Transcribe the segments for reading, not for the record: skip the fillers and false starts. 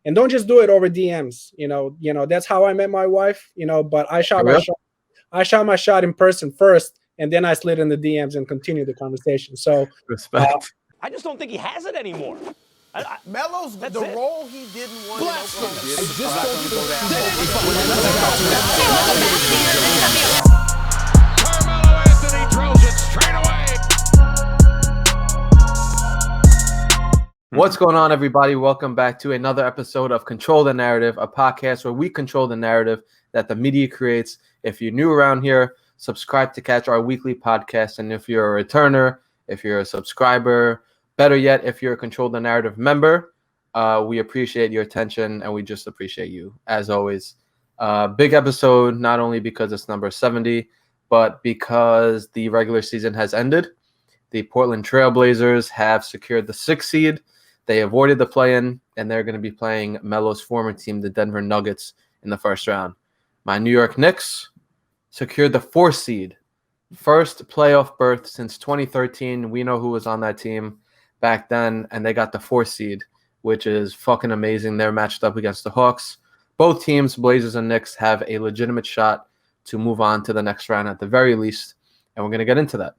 and don't just do it over DMs. That's how I met my wife. But I shot my shot. I shot my shot in person first, and then I slid in the DMs and continued the conversation. So respect. I just don't think he has it anymore. Melo's the role he didn't want in Oklahoma. Carmelo Anthony drills it straight away. What's going on, everybody? Welcome back to another episode of Control the Narrative, a podcast where we control the narrative that the media creates. If you're new around here, subscribe to catch our weekly podcast. And if you're a returner, if you're a subscriber, better yet, if you're a Control the Narrative member, we appreciate your attention and we just appreciate you, as always. Big episode, not only because it's number 70, but because the regular season has ended. The Portland Trail Blazers have secured the 6th seed. They avoided the play-in, and they're going to be playing Melo's former team, the Denver Nuggets, in the first round. My New York Knicks secured the 4th seed. First playoff berth since 2013. We know who was on that team back then, and they got the 4th seed, which is fucking amazing. They're matched up against the Hawks. Both teams, Blazers and Knicks, have a legitimate shot to move on to the next round at the very least, and we're going to get into that.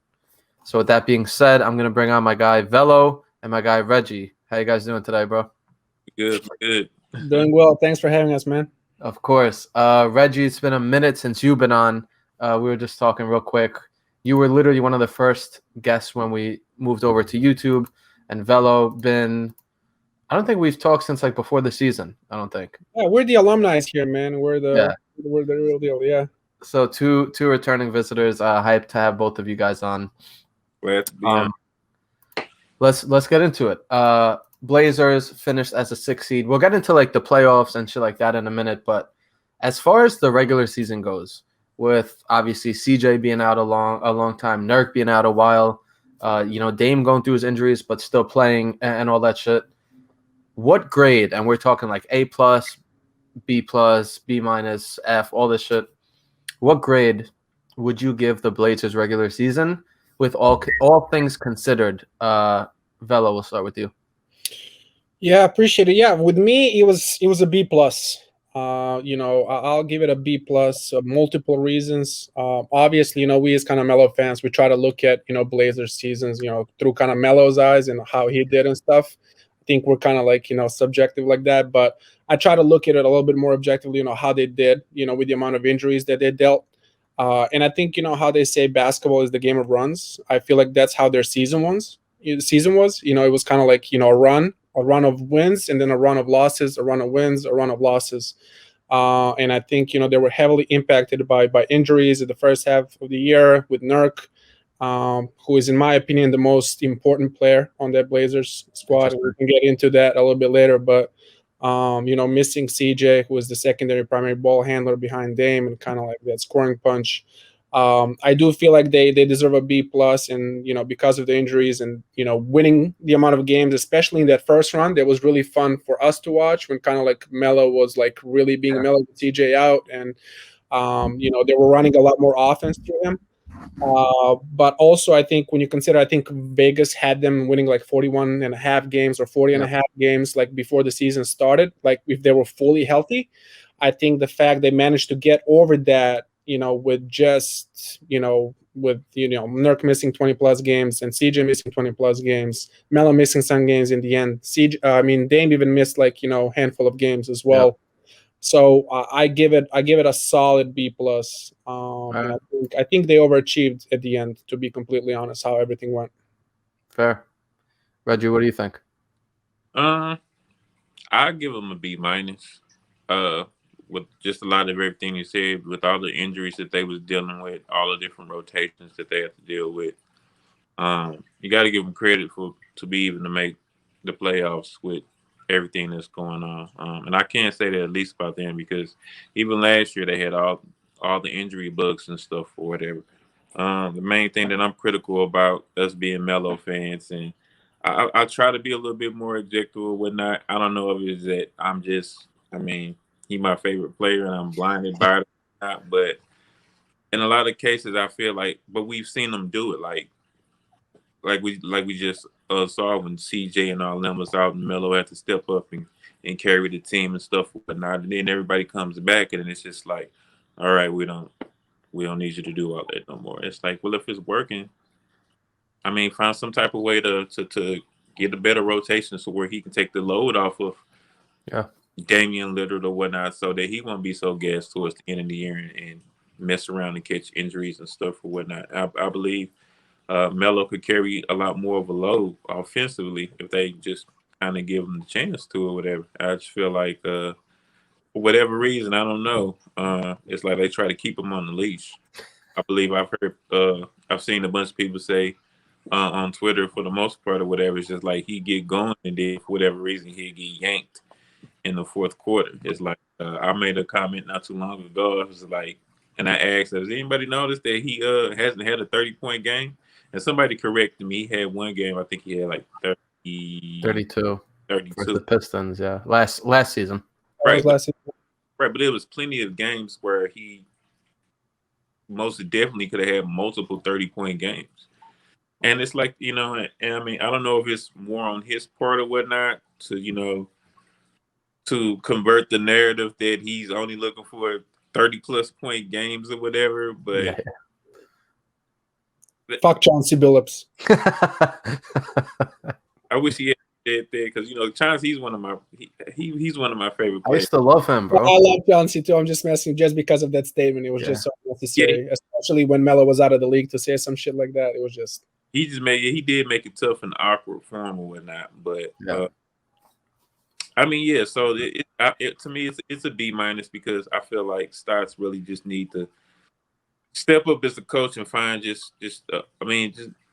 So with that being said, I'm going to bring on my guy Velo and my guy Reggie. How you guys doing today, bro? Good. Doing well. Thanks for having us, man. Of course. Reggie, it's been a minute since you've been on. We were just talking real quick. You were literally one of the first guests when we moved over to YouTube. And Velo I don't think we've talked since like before the season. I don't think. Yeah, we're the alumni here, man. We're the real deal. Yeah. So two returning visitors. Hyped to have both of you guys on. Glad to be on. Let's get into it. Blazers finished as a 6th seed. We'll get into like the playoffs and shit like that in a minute. But as far as the regular season goes, with obviously CJ being out a long time, Nurk being out a while, Dame going through his injuries but still playing and all that shit. What grade? And we're talking like A+, B+, B-, F, all this shit. What grade would you give the Blazers regular season? With all things considered, Velo, we'll start with you. Yeah, appreciate it. Yeah, with me, it was a B+. I'll give it a B+. Multiple reasons. Obviously, we as kind of Melo fans, we try to look at Blazers seasons, through kind of Melo's eyes and how he did and stuff. I think we're kind of like subjective like that, but I try to look at it a little bit more objectively. How they did, with the amount of injuries that they dealt. And I think, how they say basketball is the game of runs. I feel like that's how their season was. It was kind of like, a run of wins and then a run of losses, a run of wins, a run of losses. And I think, they were heavily impacted by injuries in the first half of the year with Nurk, who is, in my opinion, the most important player on that Blazers squad. We can get into that a little bit later, but missing CJ, who was the secondary primary ball handler behind Dame and kind of like that scoring punch. I do feel like they deserve a B+, and because of the injuries and winning the amount of games, especially in that first run, that was really fun for us to watch when kind of like Melo was like really being Melo with CJ out, and they were running a lot more offense through him. But also, I think when you consider, I think Vegas had them winning like 41.5 games or 40.5 games like before the season started, like if they were fully healthy. I think the fact they managed to get over that, with just, with Nurk missing 20+ games and CJ missing 20+ games, Melo missing some games in the end. Dame even missed like handful of games as well. Yeah. So I give it a solid B+. And I think they overachieved at the end, to be completely honest, how everything went. Fair. Reggie, what do you think? I give them a B-. With just a lot of everything you said, with all the injuries that they was dealing with, all the different rotations that they have to deal with. You got to give them credit to be able to make the playoffs with everything that's going on. And I can't say that at least about them, because even last year they had all the injury bugs and stuff or whatever. The main thing that I'm critical about us being Melo fans, and I try to be a little bit more objective or whatnot. I don't know if it's that he's my favorite player and I'm blinded by it, but in a lot of cases I feel like, but we've seen them do it, like we just saw when CJ and all them was out and Melo had to step up and and carry the team and stuff and whatnot. And then everybody comes back, and it's just like, all right, we don't need you to do all that no more. It's like, well, if it's working, I mean, find some type of way to get a better rotation so where he can take the load off of Damian Lillard or whatnot, so that he won't be so gassed towards the end of the year and mess around and catch injuries and stuff or whatnot. I believe Melo could carry a lot more of a load offensively if they just kind of give him the chance to or whatever. I just feel like for whatever reason, I don't know, it's like they try to keep him on the leash. I believe I've seen a bunch of people say on Twitter, for the most part or whatever, it's just like he get going and then for whatever reason he get yanked in the fourth quarter. It's like I made a comment not too long ago. It was like, and I asked, has anybody noticed that he hasn't had a 30-point game? And somebody corrected me. He had one game. I think he had like 32 for the Pistons. Yeah, last season. Right, but it was plenty of games where he most definitely could have had multiple 30-point games. And it's like, and I mean, I don't know if it's more on his part or whatnot to convert the narrative that he's only looking for 30-plus point games or whatever. But fuck Chauncey Billups. I wish he had that there because Chauncey, he's one of my he's one of my favorite players. I used to love him, bro. I love Chauncey too. I'm just messing just because of that statement. It was just so necessary, especially when Melo was out of the league, to say some shit like that. It was just he did make it tough and awkward for him or whatnot. But I mean, so to me it's a B- because I feel like Stotts really just need to step up as a coach and find just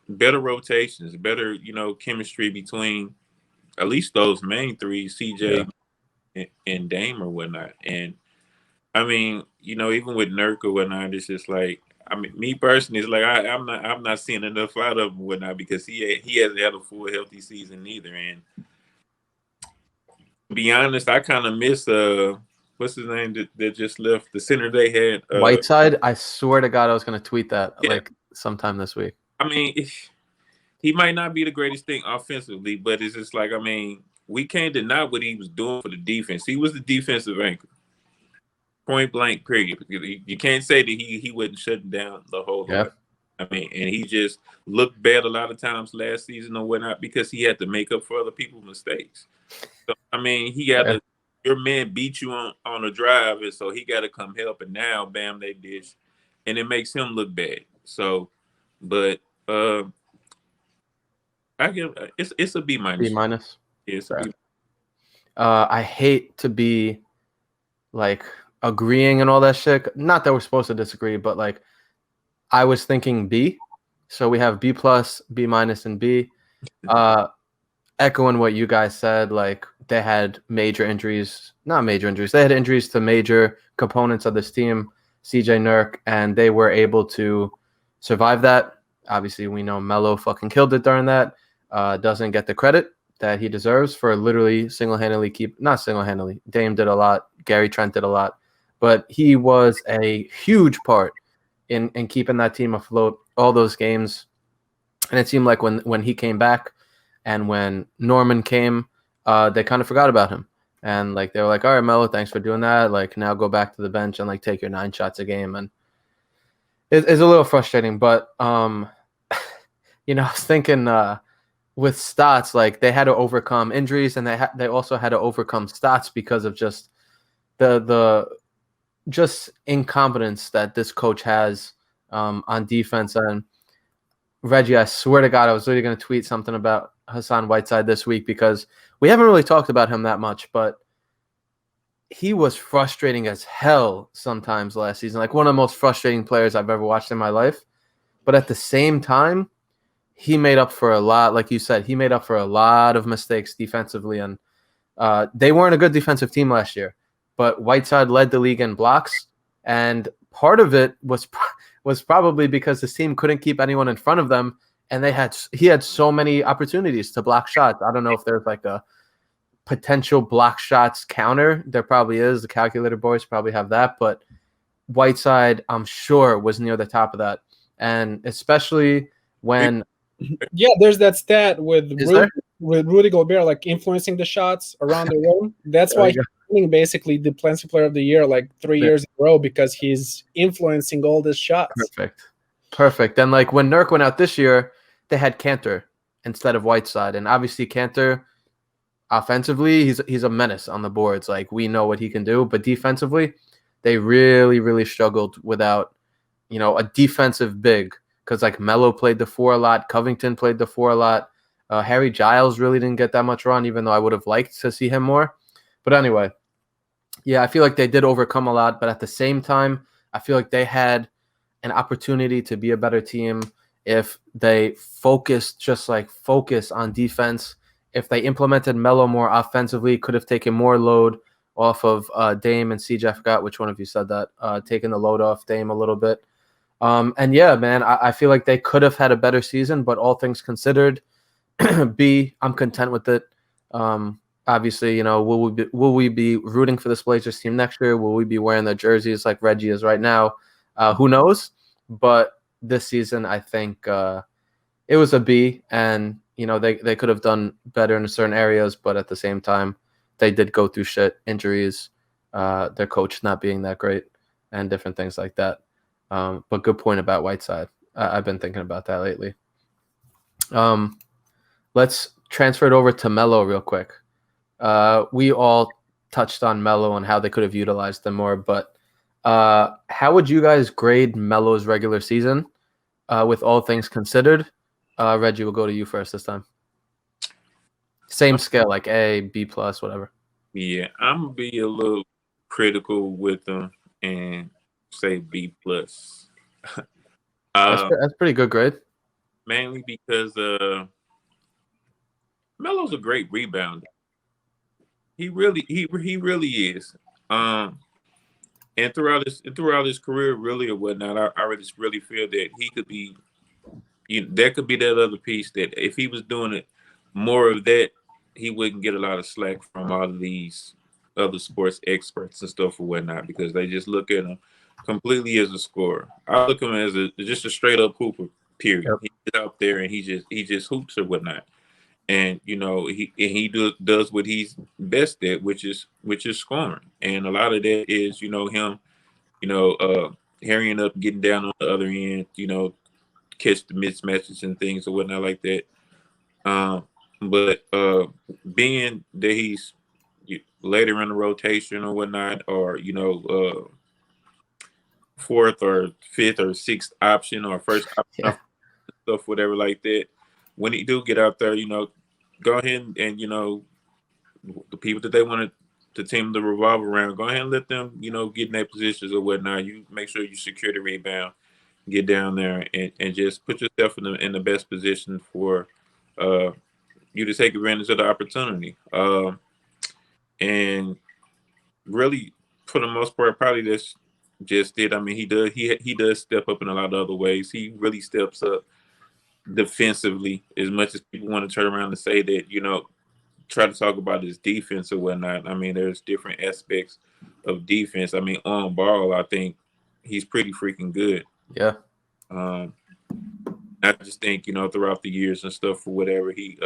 better rotations, better chemistry between at least those main three, CJ and Dame or whatnot. And I mean, even with Nurk or whatnot, it's just like, I mean, me personally, it's like I'm not seeing enough out of him or whatnot because he hasn't had a full healthy season either. And to be honest, I kind of miss what's his name that just left, the center they had, Whiteside. I swear to God, I was going to tweet that like sometime this week. I mean, he might not be the greatest thing offensively, but it's just like, I mean, we can't deny what he was doing for the defense. He was the defensive anchor, point blank, period. You can't say that he wasn't shutting down the whole. I mean, and he just looked bad a lot of times last season or whatnot because he had to make up for other people's mistakes. So, I mean, he got to, your man beat you on a drive, and so he got to come help, and now, bam, they dish, and it makes him look bad. So, but I give it's a B-. B-. It's a B-. I hate to be like agreeing and all that shit. Not that we're supposed to disagree, but like I was thinking B. So we have B+, B-, and B. Echoing what you guys said, like they had major injuries, not major injuries. They had injuries to major components of this team, CJ, Nurk, and they were able to survive that. Obviously, we know Melo fucking killed it during that. Doesn't get the credit that he deserves for literally single-handedly not single-handedly. Dame did a lot. Gary Trent did a lot. But he was a huge part in keeping that team afloat all those games. And it seemed like when he came back and when Norman came, they kind of forgot about him. And like they were like, all right, Melo, thanks for doing that. Like now go back to the bench and like take your 9 shots a game. And it's a little frustrating. But, I was thinking with Stotts, like they had to overcome injuries and they also had to overcome Stotts because of just the just incompetence that this coach has on defense. And Reggie, I swear to God, I was literally going to tweet something about Hassan Whiteside this week because we haven't really talked about him that much, but he was frustrating as hell sometimes last season, like one of the most frustrating players I've ever watched in my life. But at the same time, he made up for a lot. Like you said, he made up for a lot of mistakes defensively. And they weren't a good defensive team last year, but Whiteside led the league in blocks. And part of it was probably because this team couldn't keep anyone in front of them. And he had so many opportunities to block shots. I don't know if there's like a potential block shots counter. There probably is. The calculator boys probably have that. But Whiteside, I'm sure, was near the top of that. And especially when... Yeah, there's that stat with with Rudy Gobert, like influencing the shots around the rim. That's There why you he's winning basically Defensive Player of the Year like 3 Yeah. years in a row, because he's influencing all the shots. Perfect. And like when Nurk went out this year, they had Cantor instead of Whiteside, and obviously Cantor, offensively, he's a menace on the boards. Like, we know what he can do, but defensively, they really struggled without, a defensive big, because like Melo played the 4 a lot, Covington played the 4 a lot. Harry Giles really didn't get that much run, even though I would have liked to see him more. But anyway, yeah, I feel like they did overcome a lot, but at the same time, I feel like they had an opportunity to be a better team if they focus on defense. If they implemented Melo more offensively, could have taken more load off of Dame and CJ. I forgot which one of you said that, taking the load off Dame a little bit. And yeah, man, I feel like they could have had a better season, but all things considered, I'm content with it. Obviously, will we be rooting for this Blazers team next year? Will we be wearing their jerseys like Reggie is right now? Who knows? But this season, I think it was a B, and they could have done better in certain areas, but at the same time, they did go through shit, injuries, their coach not being that great, and different things like that. But good point about Whiteside. I've been thinking about that lately. Let's transfer it over to Melo real quick. We all touched on Melo and how they could have utilized them more, but how would you guys grade Melo's regular season with all things considered? Reggie, we'll go to you first this time. Same scale, like A, B+, whatever. Yeah, I'm going to be a little critical with them and say B+. That's pretty good grade. Mainly because Melo's a great rebounder. He really is. And throughout his career, really or whatnot, I just really feel that he could be, that could be that other piece that if he was doing it more of that, he wouldn't get a lot of slack from all of these other sports experts and stuff or whatnot, because they just look at him completely as a scorer. I look at him as just a straight up hooper. Period. Yep. He gets out there and he just hoops or whatnot. And he does what he's best at, which is scoring. And a lot of that is him, hurrying up, getting down on the other end, catch the mismatches and things or whatnot like that. But being that he's later in the rotation or whatnot, or fourth or fifth or sixth option or first option, stuff, whatever like that. When he do get out there, go ahead and the people that they want the team to revolve around, go ahead and let them, get in their positions or whatnot. You make sure you secure the rebound, get down there, and just put yourself in the best position for you to take advantage of the opportunity. And really, for the most part, probably that's just it. I mean, he does step up in a lot of other ways. He really steps up defensively, as much as people want to turn around and say that, try to talk about his defense or whatnot. I mean, there's different aspects of defense. I mean, on ball, I think he's pretty freaking good. Yeah. I just think, throughout the years and stuff or whatever, he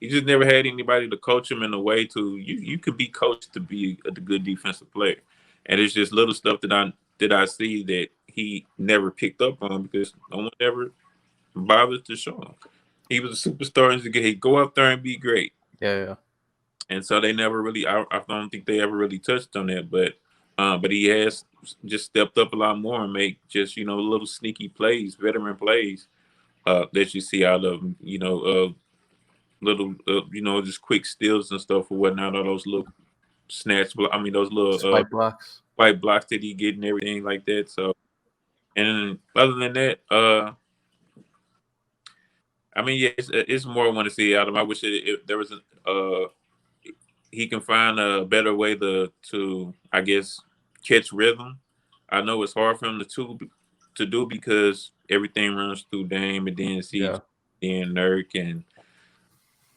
just never had anybody to coach him in a way to you could be coached to be a good defensive player. And it's just little stuff that I see that he never picked up on because no one ever bothered to show him. He was a superstar and he'd go out there and be great. Yeah. And so they never really, I don't think they ever really touched on that, but he has just stepped up a lot more and make just, little sneaky plays, veteran plays that you see out of him, little, just quick steals and stuff or whatnot, all those little those little white blocks that he get and everything like that. So, and other than that, I mean, yeah, it's more I want to see out of him. I wish there was he can find a better way to I guess catch rhythm. I know it's hard for him to do because everything runs through Dame and then CJ and Nurk, and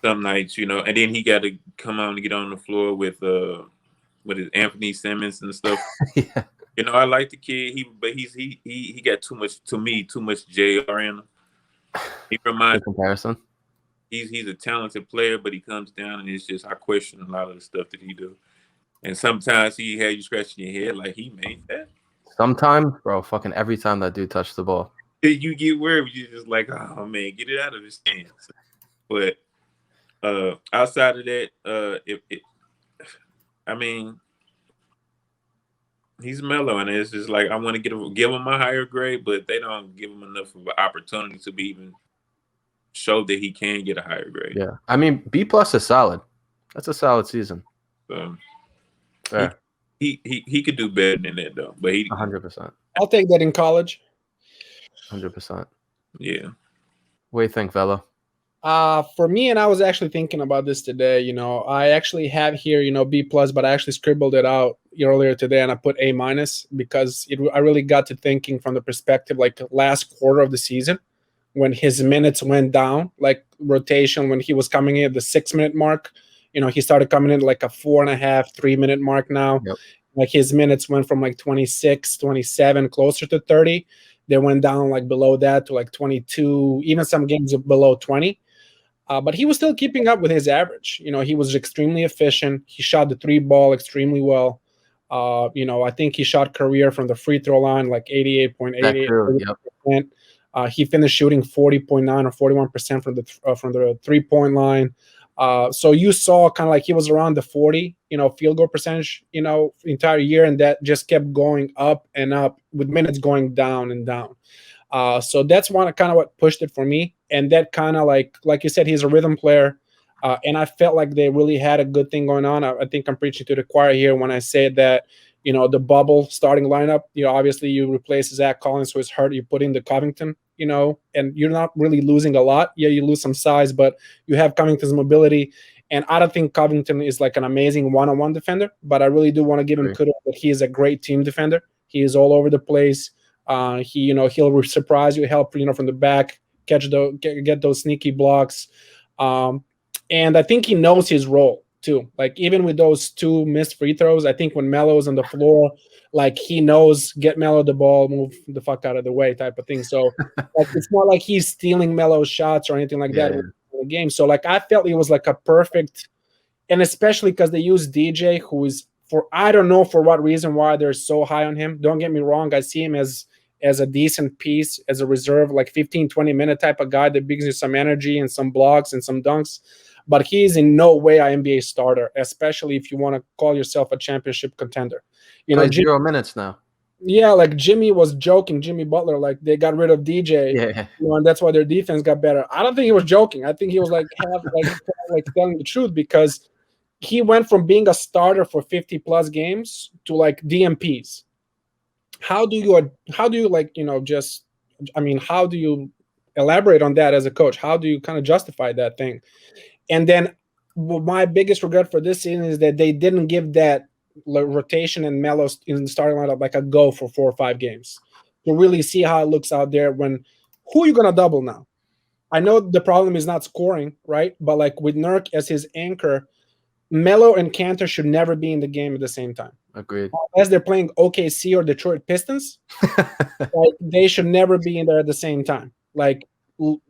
some nights, and then he got to come on and get on the floor with his Anthony Simmons and stuff. Yeah. I like the kid, but he got too much JR in him. He reminds comparison. he's a talented player, but he comes down and it's just I question a lot of the stuff that he do. And sometimes he had you scratching your head like he made that. Sometimes, bro, fucking every time that dude touched the ball. You get worried, you're just like, oh man, get it out of his hands. But outside of that, I mean, he's Melo, and it's just like I want to give him a higher grade, but they don't give him enough of an opportunity to be even show that he can get a higher grade. Yeah, I mean, B+ is solid. That's a solid season. So, Fair. He could do better than that though, but 100%. I'll take that in college. 100%. Yeah. What do you think, Velo? For me, and I was actually thinking about this today, I actually have here, B+, but I actually scribbled it out earlier today and I put A- because I really got to thinking from the perspective, like last quarter of the season when his minutes went down, like rotation, when he was coming in at the 6-minute mark, he started coming in like a 4.5, 3-minute mark now. Yep. Like his minutes went from like 26, 27, closer to 30. They went down like below that to like 22, even some games below 20. But he was still keeping up with his average. He was extremely efficient. He shot the 3-ball extremely well. I think he shot career from the free throw line like 88.88%. Yep. He finished shooting 40.9 or 41% from the 3-point line. So you saw kind of like he was around the 40, field goal percentage, entire year, and that just kept going up and up with minutes going down and down. So that's one kind of what pushed it for me. And that kind of like you said, he's a rhythm player. And I felt like they really had a good thing going on. I think I'm preaching to the choir here when I say that, the bubble starting lineup, obviously you replace Zach Collins, who is hurt. You put in the Covington, and you're not really losing a lot. Yeah, you lose some size, but you have Covington's mobility. And I don't think Covington is like an amazing one-on-one defender, but I really do want to give him kudos that he is a great team defender. He is all over the place. He'll surprise you, help, from the back, get those sneaky blocks. And I think he knows his role too. Like even with those 2 missed free throws, I think when Melo's on the floor, like he knows, get Melo the ball, move the fuck out of the way type of thing. So like, it's not like he's stealing Melo's shots or anything like that in the game. So like I felt it was like a perfect, and especially because they use DJ, who is I don't know for what reason why they're so high on him. Don't get me wrong. I see him as a decent piece, as a reserve, like 15, 20-minute type of guy that brings you some energy and some blocks and some dunks. But he is in no way an NBA starter, especially if you want to call yourself a championship contender. 0 minutes now. Yeah, like Jimmy was joking, Jimmy Butler, like they got rid of DJ, and that's why their defense got better. I don't think he was joking. I think he was like telling the truth, because he went from being a starter for 50+ games to like DMPs. How do you how do you elaborate on that as a coach? How do you kind of justify that thing? And then my biggest regret for this season is that they didn't give that rotation and Melo in the starting lineup like a go for 4 or 5 games to really see how it looks out there. Who are you going to double now? I know the problem is not scoring, right? But like with Nurk as his anchor, Melo and Cantor should never be in the game at the same time. Agreed. Unless they're playing OKC or Detroit Pistons, like, they should never be in there at the same time. Like,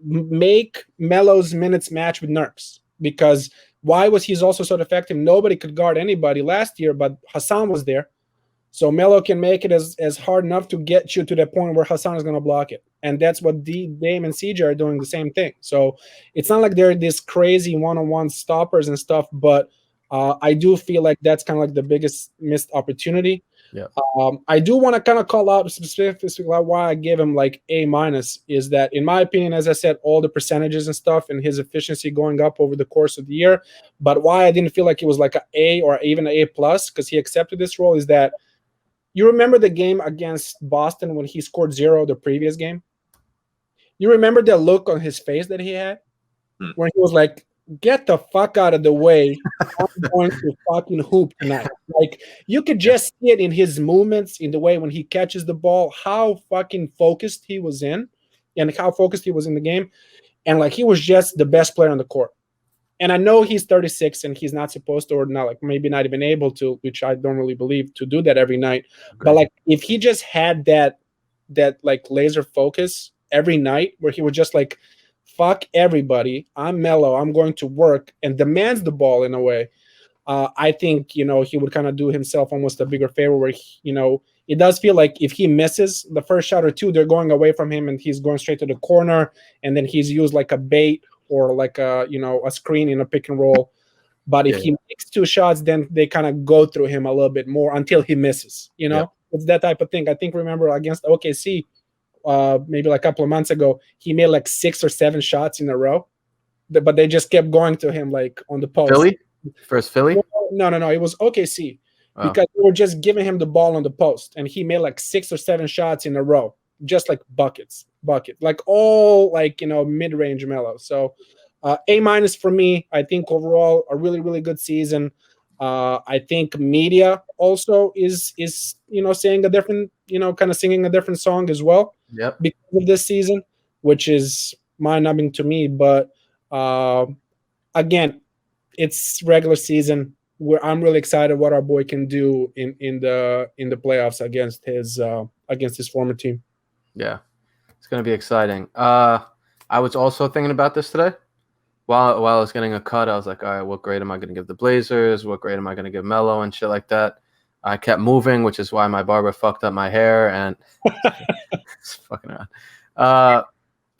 make Melo's minutes match with Nurk's, because why was he also so effective? Nobody could guard anybody last year, but Hassan was there. So Melo can make it as hard enough to get you to the point where Hassan is going to block it. And that's what Dame and CJ are doing the same thing. So it's not like they're this crazy one-on-one stoppers and stuff, but I do feel like that's kind of like the biggest missed opportunity. Yeah. I do want to kind of call out specifically why I gave him like A-, is that, in my opinion, as I said, all the percentages and stuff and his efficiency going up over the course of the year. But why I didn't feel like it was like an A or even an A+, because he accepted this role, is that you remember the game against Boston when he scored 0 the previous game? You remember the look on his face that he had? Where he was like, get the fuck out of the way. I'm going to fucking hoop tonight. Like, you could just see it in his movements, in the way when he catches the ball, how fucking focused he was in and how focused he was in the game. And like, he was just the best player on the court. And I know he's 36 and he's not supposed to, or not, like maybe not even able to, which I don't really believe, to do that every night. Okay. But like, if he just had that like laser focus every night, where he would just like fuck everybody. I'm Melo. I'm going to work, and demands the ball in a way. I think, he would kind of do himself almost a bigger favor where, it does feel like if he misses the first shot or two, they're going away from him and he's going straight to the corner, and then he's used like a bait or like a screen in a pick and roll. But if he makes two shots, then they kind of go through him a little bit more until he misses. It's that type of thing. I think, remember, against OKC, maybe like a couple of months ago, he made like 6 or 7 shots in a row, but they just kept going to him like on the post. Philly? First Philly? No. It was OKC. Because they were just giving him the ball on the post, and he made like 6 or 7 shots in a row, just like bucket, like all like mid-range Melo. So A- for me. I think overall a really, really good season. I think media also is saying a different, kind of singing a different song as well. Yep. Because of this season, which is mind-numbing to me. But again, it's regular season. Where I'm really excited what our boy can do in the playoffs against his former team. Yeah, it's gonna be exciting. I was also thinking about this today. While I was getting a cut, I was like, all right, what grade am I gonna give the Blazers? What grade am I gonna give Melo and shit like that? I kept moving, which is why my barber fucked up my hair and it's fucking around.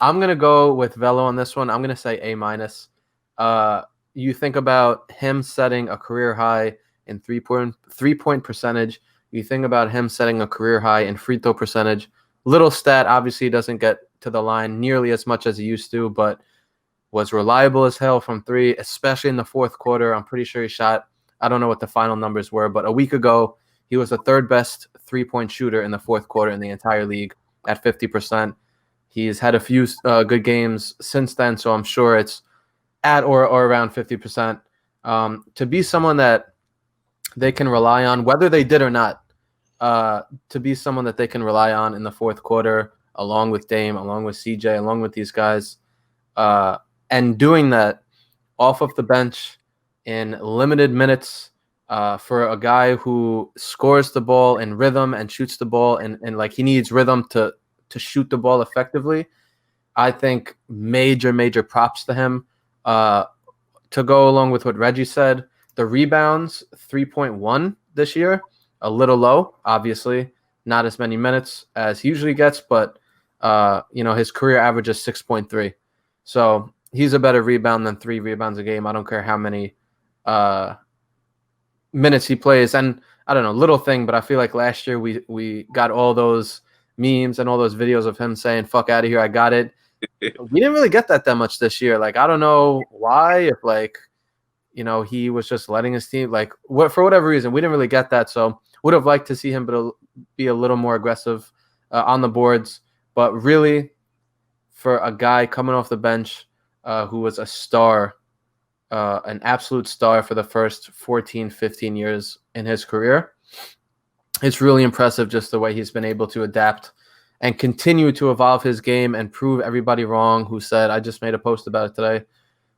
I'm gonna go with Velo on this one. I'm gonna say A-. You think about him setting a career high in three-point percentage. You think about him setting a career high in free throw percentage. Little stat, obviously he doesn't get to the line nearly as much as he used to, but was reliable as hell from three, especially in the fourth quarter. I'm pretty sure he shot, I don't know what the final numbers were, but a week ago, he was the third best three-point shooter in the fourth quarter in the entire league at 50%. He's had a few good games since then, so I'm sure it's at or around 50%. To be someone that they can rely on, whether they did or not, to be someone that they can rely on in the fourth quarter, along with Dame, along with CJ, along with these guys, and doing that off of the bench in limited minutes for a guy who scores the ball in rhythm and shoots the ball and like he needs rhythm to shoot the ball effectively. I think major props to him. To go along with what Reggie said, the rebounds 3.1 this year, a little low, obviously, not as many minutes as he usually gets, but his career average is 6.3. So he's a better rebound than 3 rebounds a game. I don't care how many minutes he plays. And I don't know, little thing, but I feel like last year we got all those memes and all those videos of him saying, fuck out of here, I got it. We didn't really get that much this year. Like, I don't know why, if like, he was just letting his team, like for whatever reason, we didn't really get that. So would have liked to see him be a little more aggressive on the boards. But really, for a guy coming off the bench who was a star, an absolute star for the first 14, 15 years in his career, it's really impressive just the way he's been able to adapt and continue to evolve his game and prove everybody wrong who said, I just made a post about it today,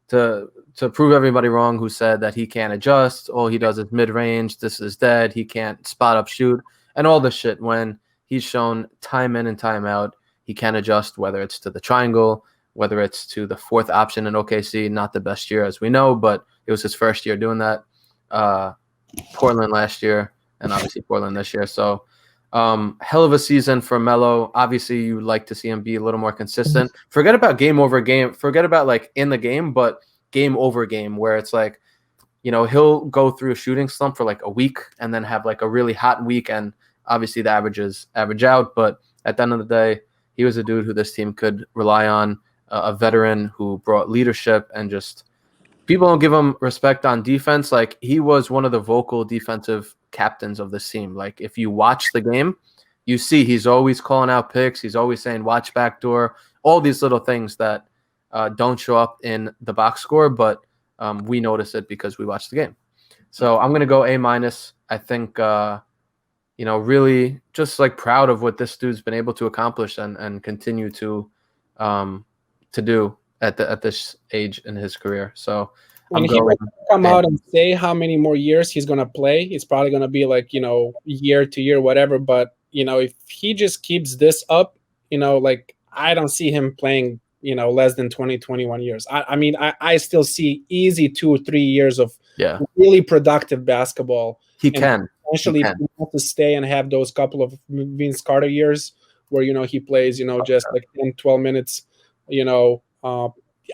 to prove everybody wrong who said that he can't adjust, all he does is mid-range, this is dead, he can't spot up shoot, and all this shit, when he's shown time in and time out he can adjust, whether it's to the triangle, whether it's to the fourth option in OKC, not the best year as we know, but it was his first year doing that. Portland last year, and obviously Portland this year. So hell of a season for Melo. Obviously, you would like to see him be a little more consistent. Forget about game over game. Forget about like in the game, but game over game, where it's like, he'll go through a shooting slump for like a week and then have like a really hot week. And obviously the averages average out. But at the end of the day, he was a dude who this team could rely on, a veteran who brought leadership, and just people don't give him respect on defense. Like, he was one of the vocal defensive captains of this team. Like, if you watch the game, you see he's always calling out picks. He's always saying, watch backdoor, all these little things that don't show up in the box score, but we notice it because we watch the game. So I'm going to go A-. I think, really just like proud of what this dude's been able to accomplish and continue to do at this age in his career. So when he come out and say how many more years he's going to play, it's probably going to be like, year to year, whatever. But, if he just keeps this up, like, I don't see him playing less than 20, 21 years. I mean, I still see easy 2 or 3 years of Yeah, really productive basketball. he And can. Essentially, He if can. you want to stay and have those couple of Vince Carter years where, he plays, just like 10, 12 minutes,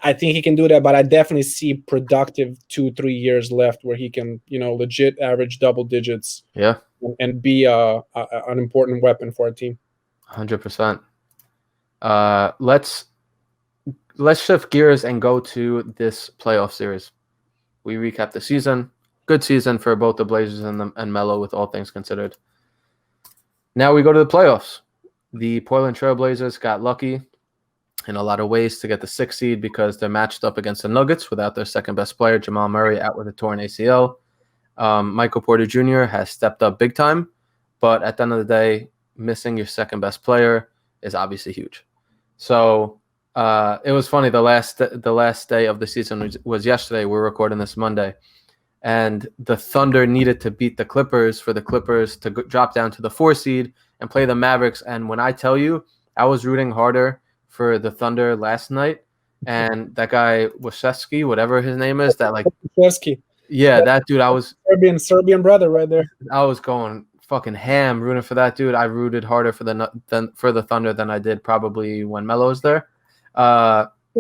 I think he can do that, but I definitely see productive 2, 3 years left where he can, legit average double digits. Yeah, And be an important weapon for a team. 100%. Let's shift gears and go to this playoff series. We recap the season. Good season for both the Blazers and Melo, with all things considered. Now we go to the playoffs. The Portland Trail Blazers got lucky in a lot of ways to get the 6th seed because they're matched up against the Nuggets without their second best player, Jamal Murray, out with a torn ACL. Michael Porter Jr. has stepped up big time, but at the end of the day, missing your second best player is obviously huge. So it was funny. The last day of the season was yesterday. We're recording this Monday, and the Thunder needed to beat the Clippers for the Clippers to drop down to the 4 seed and play the Mavericks. And when I tell you, I was rooting harder for the Thunder last night, and that guy Waszewski, whatever his name is, that like Waszewski. Yeah, that dude, I was Serbian brother right there. I was going fucking ham rooting for that dude. I rooted harder for the Thunder than I did probably when Melo was there.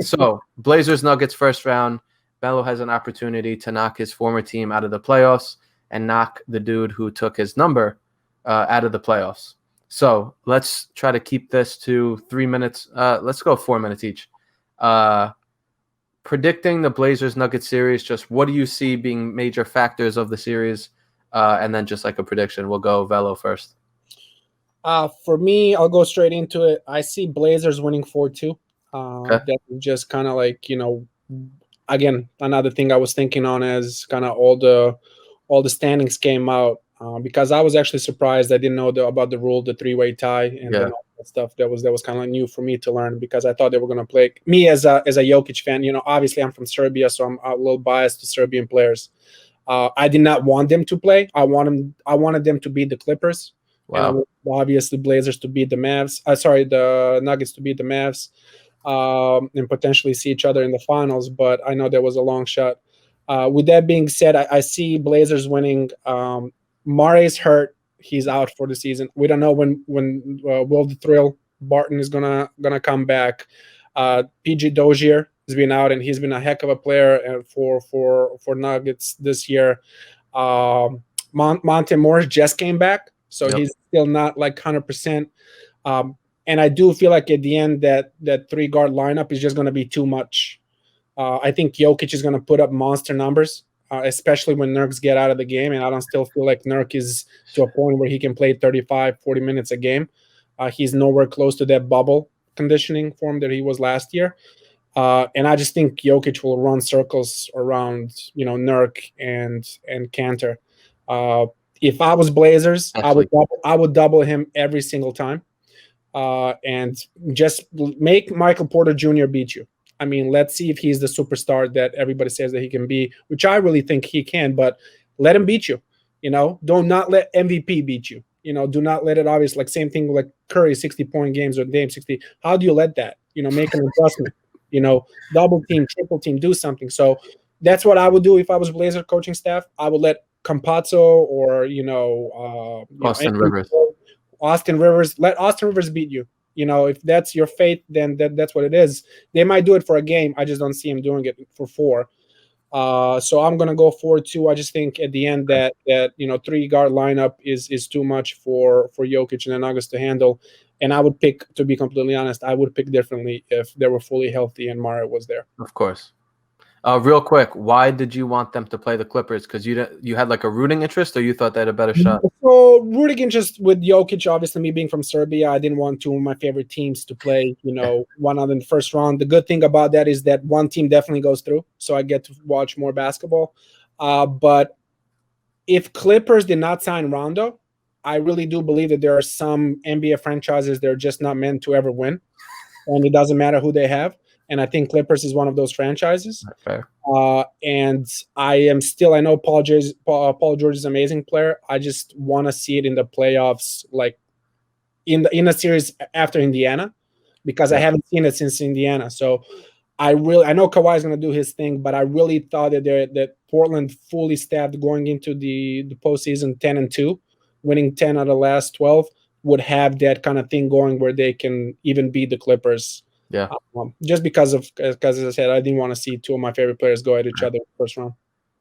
So Blazers Nuggets first round. Melo has an opportunity to knock his former team out of the playoffs and knock the dude who took his number out of the playoffs. So let's try to keep this to 3 minutes. Let's go 4 minutes each. Predicting the Blazers-Nuggets series, just what do you see being major factors of the series? And then just like a prediction. We'll go Velo first. For me, I'll go straight into it. I see Blazers winning 4-2. Okay. That's just kind of like, again, another thing I was thinking on as kind of all the standings came out. Because I was actually surprised. I didn't know about the rule, the 3-way tie, and then all that stuff. That was kind of new for me to learn because I thought they were going to play. Me as a Jokic fan, obviously I'm from Serbia, so I'm a little biased to Serbian players. I did not want them to play. I wanted them to beat the Clippers. Wow. And I wanted, obviously, Blazers to beat the Mavs. The Nuggets to beat the Mavs, and potentially see each other in the finals. But I know that was a long shot. With that being said, I see Blazers winning. Murray's hurt; he's out for the season. We don't know when Will the Thrill Barton is gonna come back. PG Dozier has been out, and he's been a heck of a player for Nuggets this year. Monte Morris just came back, so he's still not like 100%. And I do feel like at the end that 3-guard lineup is just going to be too much. I think Jokic is going to put up monster numbers. Especially when Nurks get out of the game, and I don't still feel like Nurk is to a point where he can play 35, 40 minutes a game. He's nowhere close to that bubble conditioning form that he was last year. And I just think Jokic will run circles around, Nurk and Cantor. If I was Blazers, I would double him every single time, and just make Michael Porter Jr. beat you. I mean, let's see if he's the superstar that everybody says that he can be, which I really think he can, but let him beat you. Do not let MVP beat you. Do not let it obvious, like same thing like Curry 60-point games or Dame 60. How do you let that? Make an adjustment, double team, triple team, do something. So that's what I would do if I was Blazer coaching staff. I would let Campazzo or, Austin Rivers. Let Austin Rivers beat you. If that's your fate, then that's what it is. They might do it for a game. I just don't see him doing it for 4. So I'm going to go 4-2. I just think at the end that 3-guard lineup is too much for Jokic and the Nuggets to handle. And I would pick, to be completely honest, I would pick differently if they were fully healthy and Murray was there. Of course. Real quick, why did you want them to play the Clippers? Because you had like a rooting interest, or you thought they had a better shot? So rooting interest with Jokic, obviously me being from Serbia, I didn't want 2 of my favorite teams to play, one out in the first round. The good thing about that is that one team definitely goes through, so I get to watch more basketball. But if Clippers did not sign Rondo, I really do believe that there are some NBA franchises that are just not meant to ever win, and it doesn't matter who they have. And I think Clippers is one of those franchises. Fair. And I know Paul George is an amazing player. I just want to see it in the playoffs, like in a series after Indiana. because I haven't seen it since Indiana. So I know Kawhi's going to do his thing, but I really thought that Portland fully staffed going into the postseason 10-2, winning 10 out of the last 12, would have that kind of thing going where they can even beat the Clippers. Yeah. Just because as I said, I didn't want to see two of my favorite players go at each other in the first round.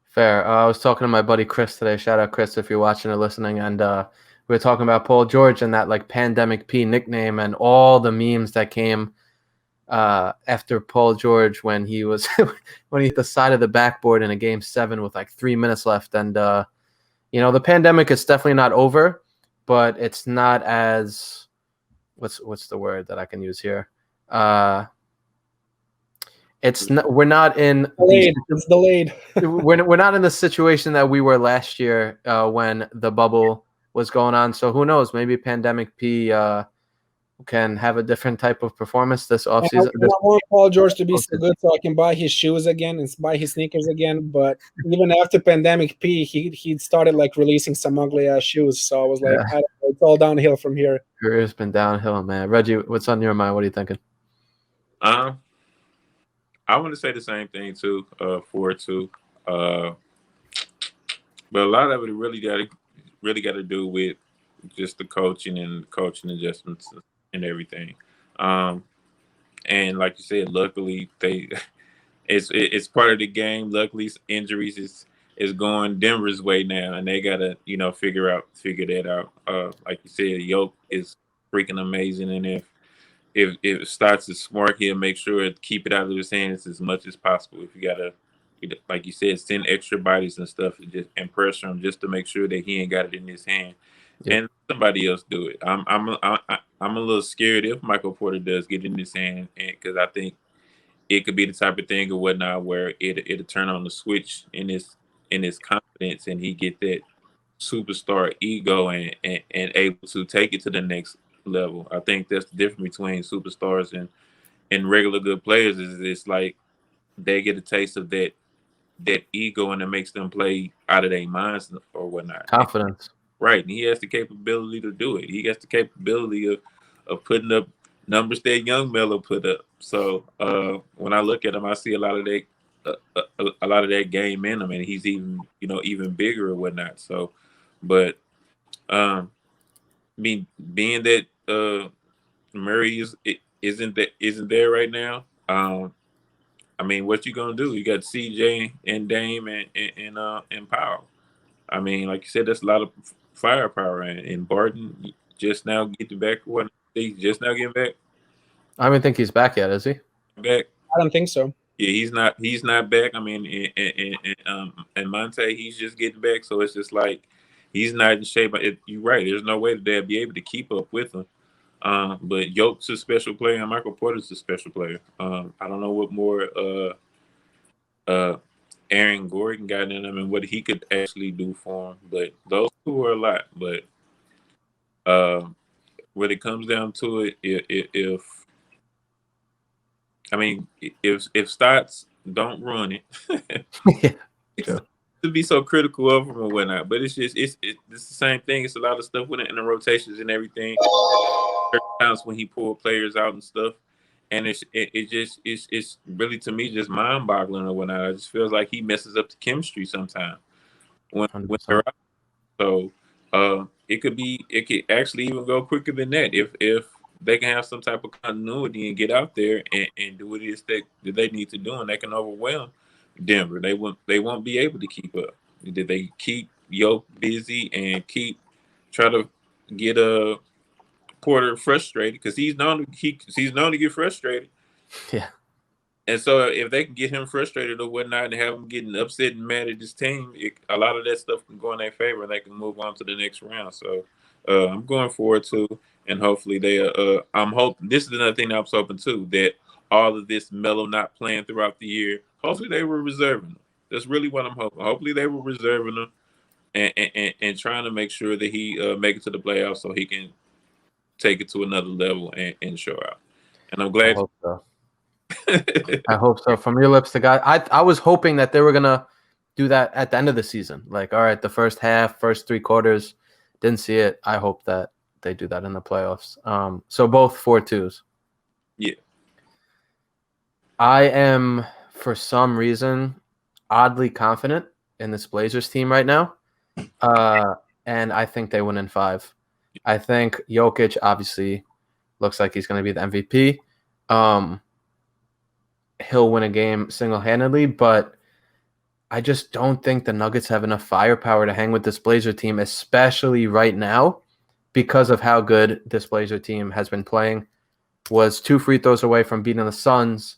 Fair. I was talking to my buddy Chris today. Shout out Chris if you're watching or listening. And we were talking about Paul George and that like Pandemic P nickname and all the memes that came after Paul George when he was when he hit the side of the backboard in a game 7 with like 3 minutes left. And the pandemic is definitely not over, but it's not as what's the word that I can use here? It's not, we're not in delayed. It's delayed. we're not in the situation that we were last year when the bubble was going on. So who knows? Maybe Pandemic P can have a different type of performance this offseason. I want Paul George to be so good so I can buy his shoes again and buy his sneakers again. But even after Pandemic P, he started like releasing some ugly ass shoes. So I was like, I don't know, it's all downhill from here. Career's been downhill, man. Reggie, what's on your mind? What are you thinking? I want to say the same thing too, 4-2. But a lot of it really got to do with just the coaching adjustments and everything. And like you said, luckily it's part of the game. Luckily, injuries is going Denver's way now, and they gotta figure that out. Like you said, Yoke is freaking amazing, and if it starts to smart, he'll make sure to keep it out of his hands as much as possible. If you gotta, like you said, send extra bodies and stuff and pressure him just to make sure that he ain't got it in his hand, and somebody else do it. I'm a little scared if Michael Porter does get in his hand, because I think it could be the type of thing or whatnot where it'll turn on the switch in his confidence, and he get that superstar ego and able to take it to the next level. I think that's the difference between superstars and regular good players is it's like they get a taste of that ego, and it makes them play out of their minds or whatnot. Confidence. Right. And he has the capability to do it. He has the capability of putting up numbers that young Melo put up. So when I look at him, I see a lot of that game in him, and he's even bigger or whatnot. So, but being that Murray isn't there right now. I mean, what you gonna do? You got CJ and Dame and Powell. I mean, like you said, that's a lot of firepower, and Barton just now getting back. He's just now getting back. I don't even think he's back yet, is he? Back? I don't think so. Yeah, he's not back. I mean, and Monte, he's just getting back, so it's just like he's not in shape. You're right. There's no way that they'll be able to keep up with him. But Yoke's a special player, and Michael Porter's a special player. I don't know what more Aaron Gordon got in him and what he could actually do for him, but those two are a lot. But when it comes down to it, if Stotts don't run it, Sure. to be so critical of him or whatnot. But it's the same thing. It's a lot of stuff with it in the rotations and everything. Times when he pulled players out and stuff, and it's really, to me, just mind-boggling or whatnot. It just feels like he messes up the chemistry sometimes when they're out. So it could actually even go quicker than that if they can have some type of continuity and get out there and do what it is that they need to do, and they can overwhelm Denver. They won't be able to keep up. Did they keep Yoke busy and try to get Porter frustrated, because he's known to get frustrated. Yeah. And so if they can get him frustrated or whatnot and have him getting upset and mad at his team, a lot of that stuff can go in their favor, and they can move on to the next round. So I'm going forward to, and hopefully I'm hoping, this is another thing I was hoping too, that all of this Melo not playing throughout the year, hopefully they were reserving him. That's really what I'm hoping. Hopefully they were reserving him and trying to make sure that he make it to the playoffs so he can take it to another level and show out. And I'm glad. I hope so. I hope so. From your lips to God, I was hoping that they were gonna do that at the end of the season. Like, all right, the first half, first 3 quarters, didn't see it. I hope that they do that in the playoffs. So both 4-2s. I am, for some reason, oddly confident in this Blazers team right now. And I think they win in 5. I think Jokic obviously looks like he's going to be the MVP. He'll win a game single-handedly, but I just don't think the Nuggets have enough firepower to hang with this Blazer team, especially right now, because of how good this Blazer team has been playing. Was 2 free throws away from beating the Suns,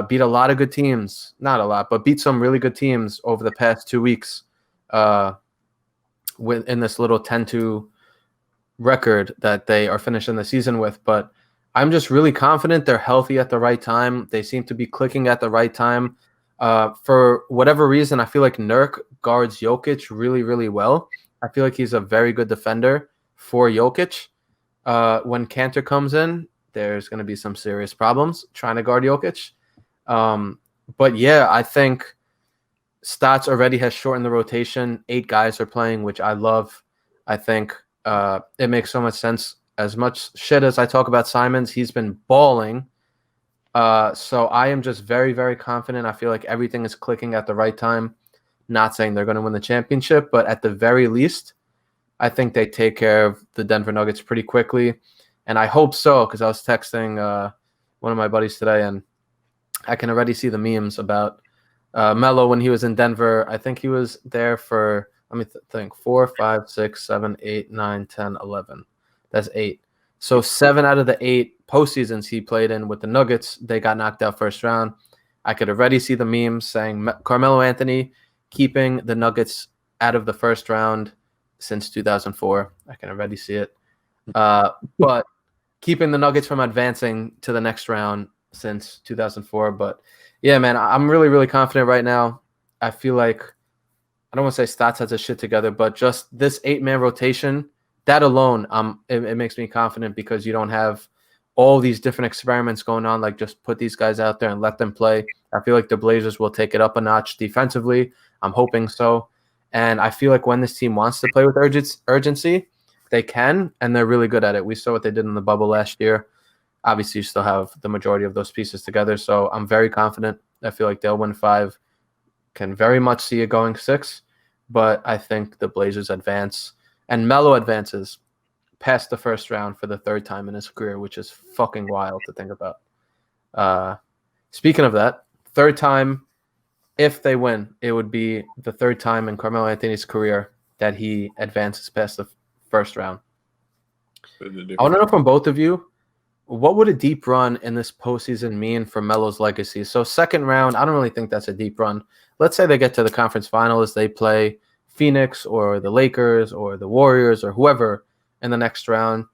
beat a lot of good teams. Not a lot, but beat some really good teams over the past 2 weeks in this little 10-2 record that they are finishing the season with. But I'm just really confident they're healthy at the right time. They seem to be clicking at the right time. For whatever reason, I feel like Nurk guards Jokic really, really well. I feel like he's a very good defender for Jokic. When Kanter comes in, there's going to be some serious problems trying to guard Jokic. But yeah, I think Stotts already has shortened the rotation. 8 guys are playing, which I love. I think it makes so much sense. As much shit as I talk about Simons, he's been balling. So I am just very, very confident. I feel like everything is clicking at the right time. Not saying they're going to win the championship, but at the very least, I think they take care of the Denver Nuggets pretty quickly. And I hope so, because I was texting one of my buddies today, and I can already see the memes about Melo when he was in Denver. I think he was there for, let me think, 4, 5, 6, 7, 8, 9, 10, 11. That's 8. So 7 out of the 8 postseasons he played in with the Nuggets, they got knocked out first round. I could already see the memes saying Carmelo Anthony keeping the Nuggets out of the first round since 2004. I can already see it. But keeping the Nuggets from advancing to the next round since 2004. But yeah, man, I'm really, really confident right now. I feel like, I don't want to say Stats has his shit together, but just this 8-man rotation, that alone, it makes me confident, because you don't have all these different experiments going on. Like, just put these guys out there and let them play. I feel like the Blazers will take it up a notch defensively. I'm hoping so. And I feel like when this team wants to play with urgency, they can, and they're really good at it. We saw what they did in the bubble last year. Obviously, you still have the majority of those pieces together, so I'm very confident. I feel like they'll win 5. Can very much see it going 6, but I think the Blazers advance. And Melo advances past the first round for the 3rd time in his career, which is fucking wild to think about. Speaking of that, 3rd time, if they win, it would be the 3rd time in Carmelo Anthony's career that he advances past the first round. I want to know from both of you, what would a deep run in this postseason mean for Melo's legacy? So 2nd round, I don't really think that's a deep run. Let's say they get to the conference finals, they play Phoenix or the Lakers or the Warriors or whoever in the next round.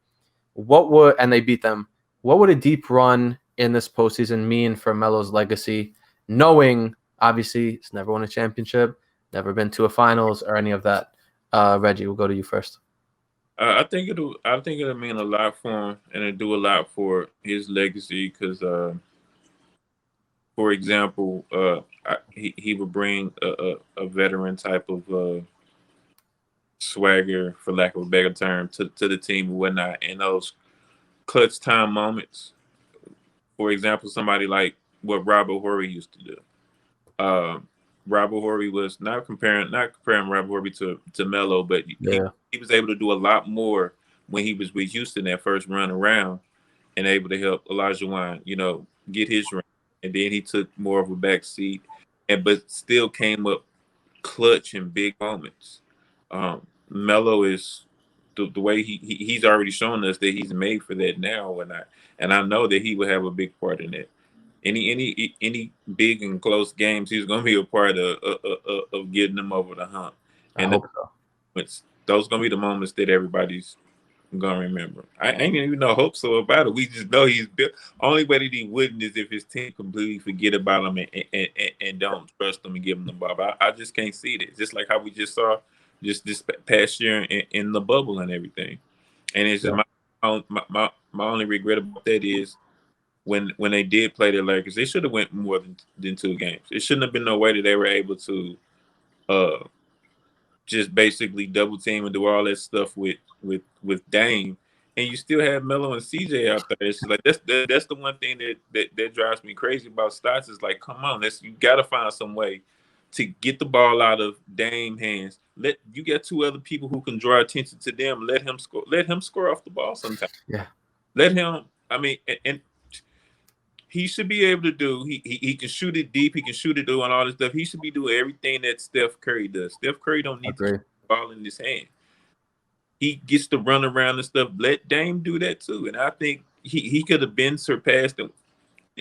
And they beat them. What would a deep run in this postseason mean for Melo's legacy, knowing obviously he's never won a championship, never been to a finals or any of that? Reggie, we'll go to you first. I think it'll mean a lot for him, and it'll do a lot for his legacy. Because, for example, he would bring a veteran type of swagger, for lack of a better term, to the team and whatnot. In those clutch time moments, for example, somebody like what Robert Horry used to do. Robert Horry was not comparing Robert Horry to Melo, but he was able to do a lot more when he was with Houston that first run around, and able to help Olajuwon, get his run. And then he took more of a back seat, but still came up clutch in big moments. Melo is the way he's already shown us that he's made for that now, and I know that he will have a big part in it. Any big and close games, he's going to be a part of getting them over the hump. And I hope so. Those going to be the moments that everybody's going to remember. I ain't even no hope so about it. We just know he's built. Only way that he wouldn't is if his team completely forget about him and don't trust him and give him the ball. I just can't see it. Just like how we just saw just this past year in the bubble and everything. And it's just my only regret about that is, when they did play the Lakers, they should have went more than 2 games. It shouldn't have been no way that they were able to just basically double team and do all that stuff with Dame, and you still have Melo and CJ out there. It's like that's the one thing that drives me crazy about stats is like, come on, you got to find some way to get the ball out of Dame hands. You get two other people who can draw attention to them. Let him score. Let him score off the ball sometimes. Yeah. Let him. I mean, and he should be able to do. He can shoot it deep. He can shoot it doing all this stuff. He should be doing everything that Steph Curry does. Steph Curry don't need to keep the ball in his hand. He gets to run around and stuff. Let Dame do that too. And I think he could have been surpassed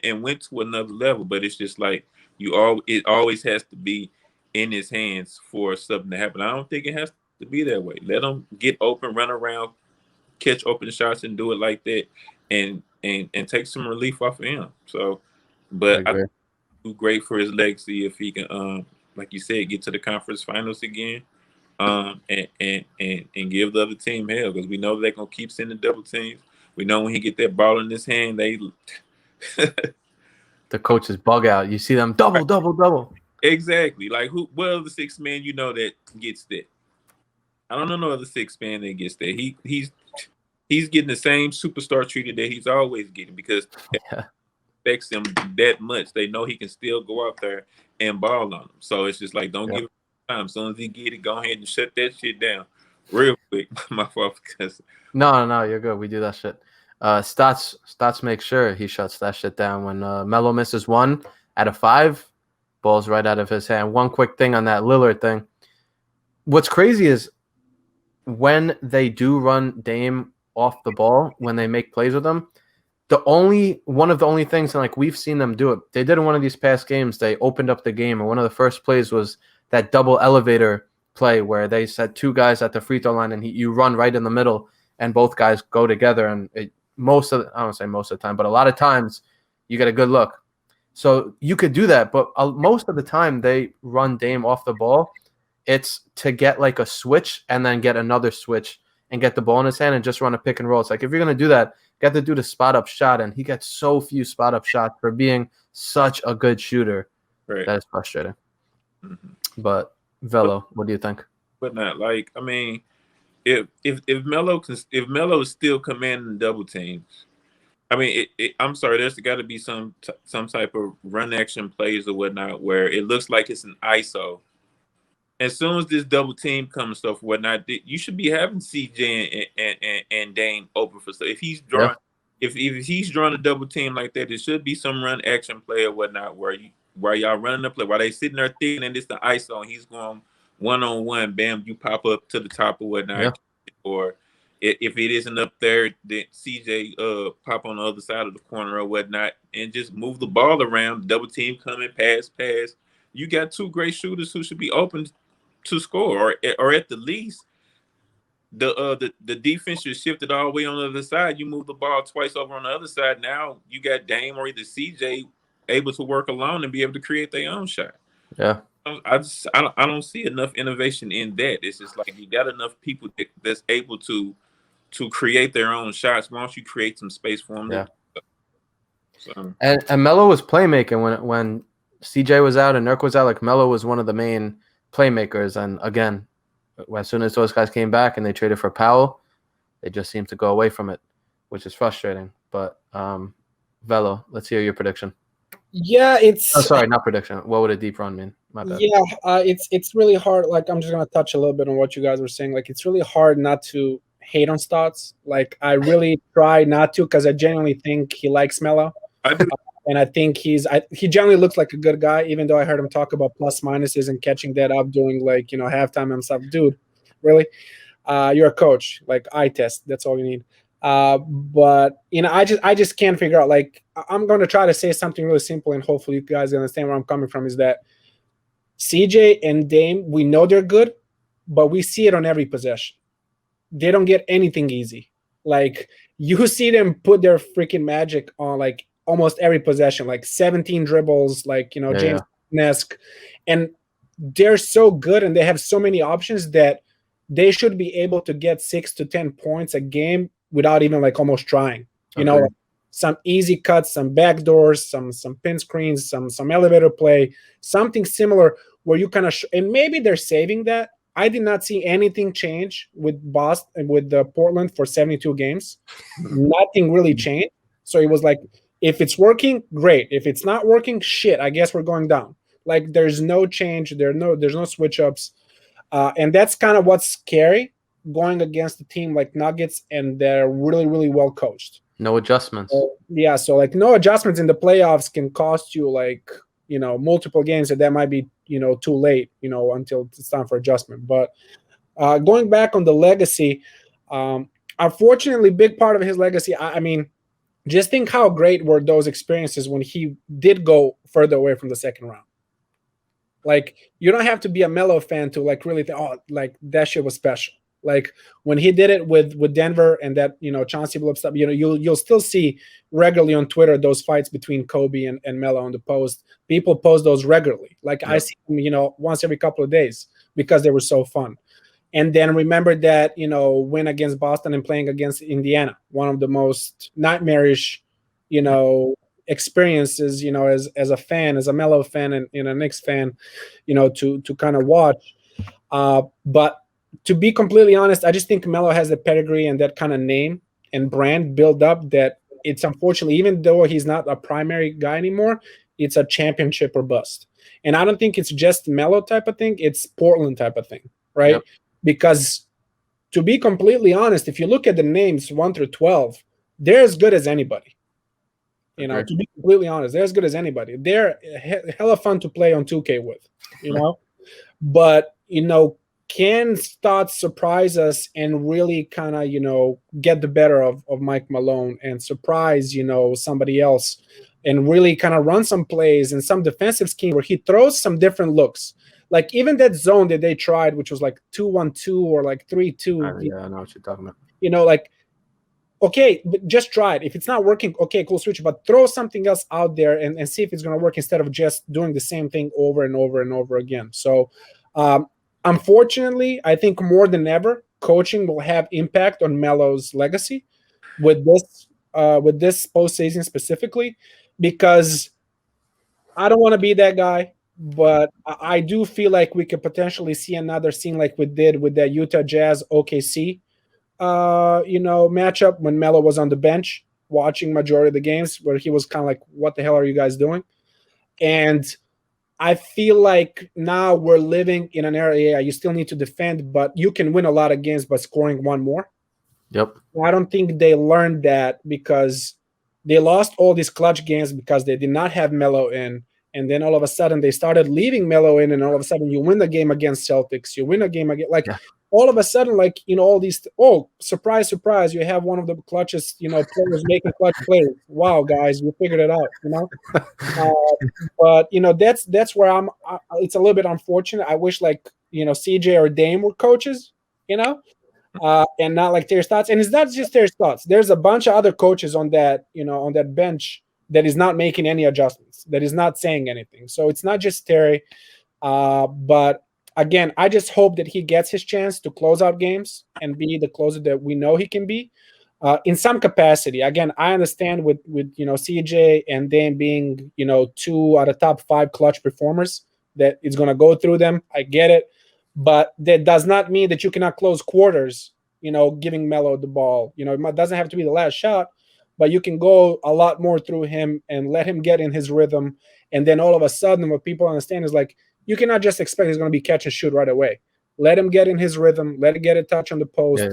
and went to another level. But it's just like it always has to be in his hands for something to happen. I don't think it has to be that way. Let him get open, run around, catch open shots, and do it like that, and take some relief off of him. So, but I think he's great for his legacy if he can, like you said, get to the conference finals again, and give the other team hell, because we know they're gonna keep sending double teams. We know when he get that ball in his hand, the coaches bug out. You see them double. Exactly. Like what other six man that gets that? I don't know no other six man that gets that. He's getting the same superstar treatment that he's always getting, because it affects him that much. They know he can still go out there and ball on them. So it's just like, don't give him time. As soon as he get it, go ahead and shut that shit down real quick. My fault, because no, you're good. We do that shit. Stats make sure he shuts that shit down. When Melo misses 1 out of 5, ball's right out of his hand. One quick thing on that Lillard thing. What's crazy is when they do run Dame off the ball, when they make plays with them, one of the only things, and like we've seen them do it, they did in one of these past games, they opened up the game, and one of the first plays was that double elevator play where they set 2 guys at the free throw line, and you run right in the middle, and both guys go together, and I don't say most of the time, but a lot of times you get a good look. So you could do that, but most of the time they run Dame off the ball. It's to get like a switch and then get another switch and get the ball in his hand and just run a pick and roll. It's like, if you're going to do that, get the dude a spot up shot, and he gets so few spot up shots for being such a good shooter. Right. That is frustrating. Mm-hmm. But Velo, what do you think? But not like, I mean, if Melo is still commanding double teams, I mean, I'm sorry, there's got to be some type of run action plays or whatnot where it looks like it's an ISO. As soon as this double team comes stuff or whatnot, you should be having CJ and Dame open for stuff. If he's drawing, if he's drawing a double team like that, there should be some run action play or whatnot where y'all running the play while they sitting there thinking, and it's the ISO and he's going 1-on-1, bam, you pop up to the top or whatnot, or if it isn't up there, then CJ pop on the other side of the corner or whatnot, and just move the ball around. Double team coming, pass. You got 2 great shooters who should be open to score, or at the least, the defense should shift it all the way on the other side. You move the ball twice over on the other side. Now you got Dame or either CJ able to work alone and be able to create their own shot. Yeah. I don't see enough innovation in that. It's just like you got enough people that's able to create their own shots. Why don't you create some space for them? Yeah. So. And Melo was playmaking when CJ was out and Nurk was out. Like, Melo was one of the main playmakers. And again, as soon as those guys came back and they traded for Powell, they just seemed to go away from it, which is frustrating. But Velo, let's hear your prediction. Yeah, sorry, not prediction. What would a deep run mean? My bad. Yeah, it's really hard. Like, I'm just gonna touch a little bit on what you guys were saying. Like, it's really hard not to hate on Stotts. Like, I really try not to, because I genuinely think he likes Melo. And I think he generally looks like a good guy, even though I heard him talk about plus minuses and catching that up, doing like, halftime and stuff. Dude, really? You're a coach. Like, eye test. That's all you need. But I just can't figure out. Like, I'm going to try to say something really simple, and hopefully you guys understand where I'm coming from. Is that CJ and Dame, we know they're good, but we see it on every possession. They don't get anything easy. Like, you see them put their freaking magic on like almost every possession, like 17 dribbles, like, James Nesque, and they're so good and they have so many options that they should be able to get 6 to 10 points a game without even like almost trying. Like some easy cuts, some backdoors, some pin screens, some elevator play, something similar where you kind of and maybe they're saving that I did not see anything change with Boston, with the Portland for 72 games. Nothing really changed. So it was like, if it's working, great. If it's not working, shit, I guess we're going down. Like there's no change. There's no switch ups. And that's kind of what's scary going against a team like Nuggets, and they're really, really well coached. No adjustments. Yeah, so like no adjustments in the playoffs can cost you like, multiple games, and that might be, too late, until it's time for adjustment. But going back on the legacy, unfortunately, big part of his legacy, I mean, just think how great were those experiences when he did go further away from the second round. Like, you don't have to be a Melo fan to like really think, oh, like that shit was special. Like when he did it with Denver and that, Chauncey Billups stuff, you'll still see regularly on Twitter those fights between Kobe and Melo on the post. People post those regularly. Like I see them, once every couple of days because they were so fun. And then remember that, win against Boston and playing against Indiana, one of the most nightmarish, experiences, as a fan, as a Melo fan and a Knicks fan, to kind of watch. But to be completely honest, I just think Melo has the pedigree and that kind of name and brand build up that it's unfortunately, even though he's not a primary guy anymore, it's a championship or bust. And I don't think it's just Melo type of thing. It's Portland type of thing, right? Yep. Because to be completely honest, if you look at the names 1 through 12, they're as good as anybody. To be completely honest, they're as good as anybody. They're hella fun to play on 2K with, But, can Stotts surprise us and really kind of, get the better of Mike Malone and surprise, somebody else and really kind of run some plays and some defensive scheme where he throws some different looks. Like even that zone that they tried, which was like 2-1-2 or like 3-2. Yeah, I know what you're talking about. Like, okay, but just try it. If it's not working, okay, cool, switch. But throw something else out there and see if it's going to work instead of just doing the same thing over and over and over again. So, unfortunately, I think more than ever, coaching will have impact on Melo's legacy with this postseason specifically, because I don't want to be that guy, but I do feel like we could potentially see another scene like we did with that Utah Jazz OKC matchup when Melo was on the bench watching majority of the games, where he was kind of like, what the hell are you guys doing? And I feel like now we're living in an era, you still need to defend, but you can win a lot of games by scoring one more. Yep. I don't think they learned that, because they lost all these clutch games because they did not have Melo in. And then all of a sudden they started leaving Melo in, and all of a sudden you win the game against Celtics, you win a game against, all of a sudden, like, all these, surprise, surprise, you have one of the clutchest, players making clutch plays. Wow, guys, you figured it out, But, that's where it's a little bit unfortunate. I wish CJ or Dame were coaches, and not like Terry Stotts. And it's not just Terry Stotts. There's a bunch of other coaches on that, on that bench that is not making any adjustments, that is not saying anything. So it's not just Terry, but again, I just hope that he gets his chance to close out games and be the closer that we know he can be, in some capacity. Again, I understand with CJ and Dame being 2 out of top 5 clutch performers, that it's going to go through them. I get it, but that does not mean that you cannot close quarters. Giving Melo the ball. It doesn't have to be the last shot, but you can go a lot more through him and let him get in his rhythm. And then all of a sudden, what people understand is like, you cannot just expect he's going to be catch and shoot right away. Let him get in his rhythm. Let him get a touch on the post,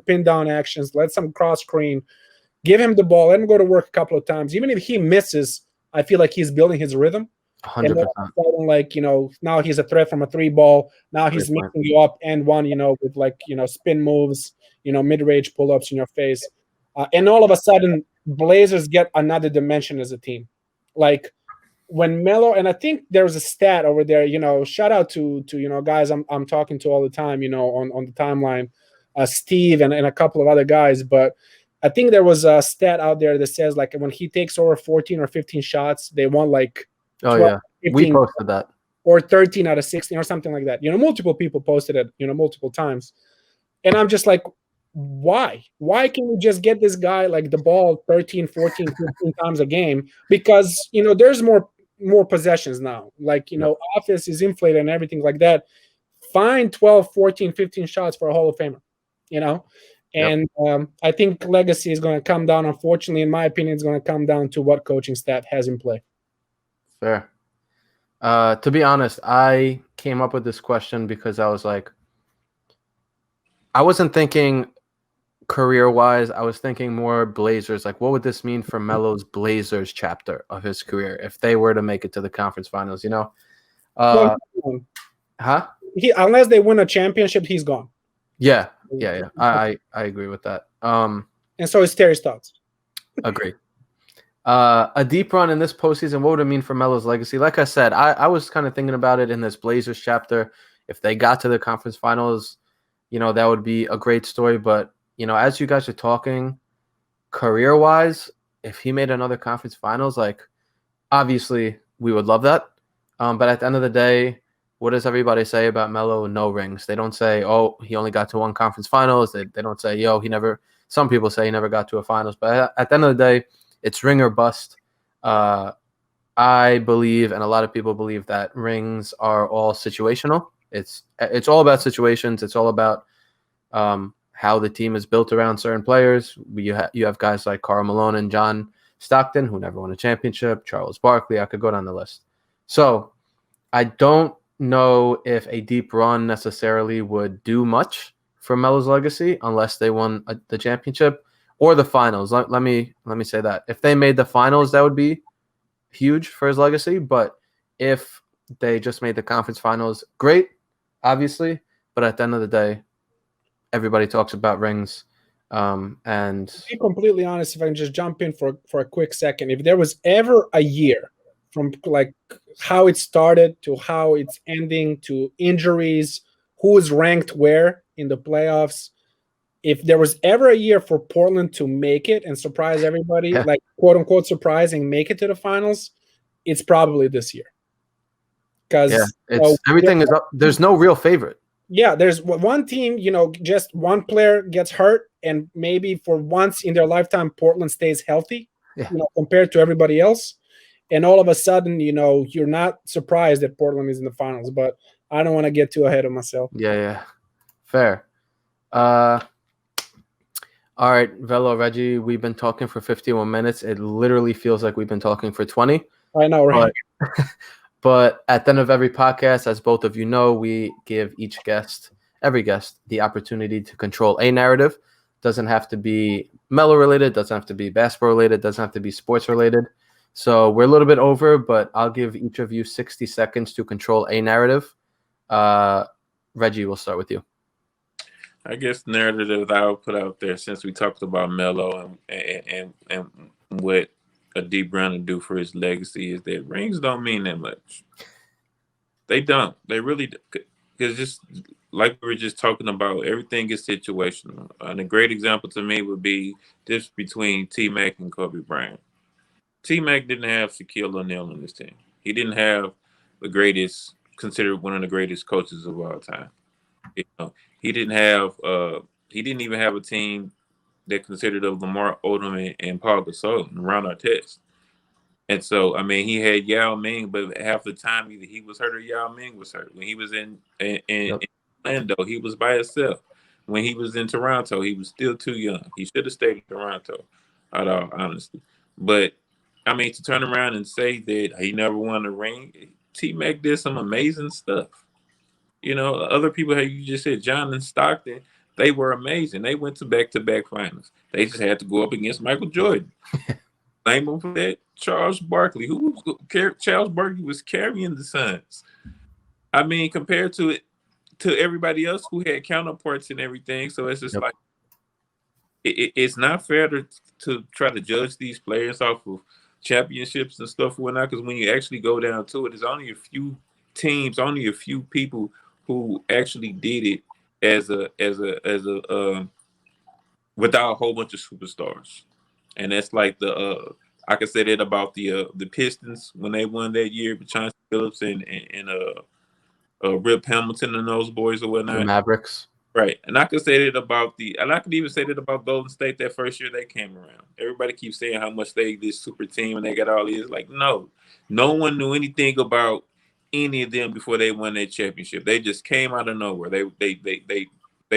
pin down actions, let some cross screen, give him the ball, let him go to work a couple of times. Even if he misses, I feel like he's building his rhythm. 100%. And now he's a threat from a 3 ball. Now he's mixing you up and one, with spin moves, mid-range pull-ups in your face. And all of a sudden, Blazers get another dimension as a team. Like, when Melo, and I think there was a stat over there, shout out to guys I'm talking to all the time, on the timeline, Steve and a couple of other guys. But I think there was a stat out there that says like when he takes over 14 or 15 shots, they won like 12, 15, we posted that, or 13 out of 16 or something like that. Multiple people posted it, multiple times. And I'm just like, why can we just get this guy like the ball 13, 14, 15 times a game? Because there's more possessions now, like offense is inflated and everything like that. find 12, 14, 15 shots for a Hall of Famer, you know? And I think legacy is going to come down. Unfortunately, in my opinion, it's going to come down to what coaching staff has in play. Fair. To be honest, I came up with this question because I was like, I wasn't thinking career-wise. I was thinking more Blazers. Like, what would this mean for Melo's Blazers chapter of his career if they were to make it to the conference finals? You know, Unless they win a championship, he's gone. Yeah. I agree with that. And so is Terry Stotts. Agree. A deep run in this postseason, what would it mean for Melo's legacy? Like I said, I was kind of thinking about it in this Blazers chapter. If they got to the conference finals, you know, that would be a great story. But, you know, as you guys are talking, career-wise, if he made another conference finals, like, obviously we would love that. But at the end of the day, what does everybody say about Melo? No rings. They don't say, oh, he only got to one conference finals. They don't say, yo, he never – some people say he never got to a finals. But at the end of the day, it's ring or bust. I believe, and a lot of people believe, that rings are all situational. It's all about situations. It's all about how the team is built around certain players. You have guys like Carmelo and John Stockton, who never won a championship, Charles Barkley. I could go down the list. So I don't know if a deep run necessarily would do much for Melo's legacy unless they won the championship or the finals. Let me say that. If they made the finals, that would be huge for his legacy. But if they just made the conference finals, great, obviously. But at the end of the day, everybody talks about rings. And to be completely honest, if I can just jump in for a quick second, if there was ever a year from like how it started to how it's ending to injuries, who is ranked where in the playoffs, if there was ever a year for Portland to make it and surprise everybody, like quote unquote surprising, make it to the finals, it's probably this year. Because everything is up. There's no real favorite. Yeah, there's one team, you know, just one player gets hurt, and maybe for once in their lifetime, Portland stays healthy, you know, compared to everybody else. And all of a sudden, you know, you're not surprised that Portland is in the finals. But I don't want to get too ahead of myself. Yeah. Fair. All right, Velo, Reggie, we've been talking for 51 minutes. It literally feels like we've been talking for 20. I know, right? But at the end of every podcast, as both of you know, we give every guest, the opportunity to control a narrative. Doesn't have to be Melo related, doesn't have to be basketball related, doesn't have to be sports related. So we're a little bit over, but I'll give each of you 60 seconds to control a narrative. Reggie, we'll start with you. I guess the narrative that I would put out there, since we talked about Melo and what a deep run to do for his legacy, is that rings don't mean that much. They don't. They really do. Because just like we were just talking about, everything is situational. And a great example to me would be this between T-Mac and Kobe Bryant. T-Mac didn't have Shaquille O'Neal on his team. He didn't have considered one of the greatest coaches of all time. You know, he didn't even have a team that considered of Lamar Odom and Paul Gasol and Ron Artest. And so, I mean, he had Yao Ming, but half the time either he was hurt or Yao Ming was hurt. When he was in Orlando, he was by himself. When he was in Toronto, he was still too young. He should have stayed in Toronto, at all, honestly. But, I mean, to turn around and say that he never won a ring, T-Mac did some amazing stuff. You know, other people, how you just said, John and Stockton, they were amazing. They went to back-to-back finals. They just had to go up against Michael Jordan. Name him for that, Charles Barkley. Charles Barkley was carrying the Suns. I mean, compared to everybody else who had counterparts and everything. So it's just like it's not fair to try to judge these players off of championships and stuff or whatnot. Because when you actually go down to it, there's only a few teams, only a few people who actually did it as a without a whole bunch of superstars. And that's like I can say that about the Pistons when they won that year with Chauncey Billups and Rip Hamilton and those boys or whatnot. The Mavericks. Right. And I could say that about I could even say that about Golden State that first year they came around. Everybody keeps saying how much they this super team and they got all these. Like, no one knew anything about any of them before they won their championship. They just came out of nowhere. They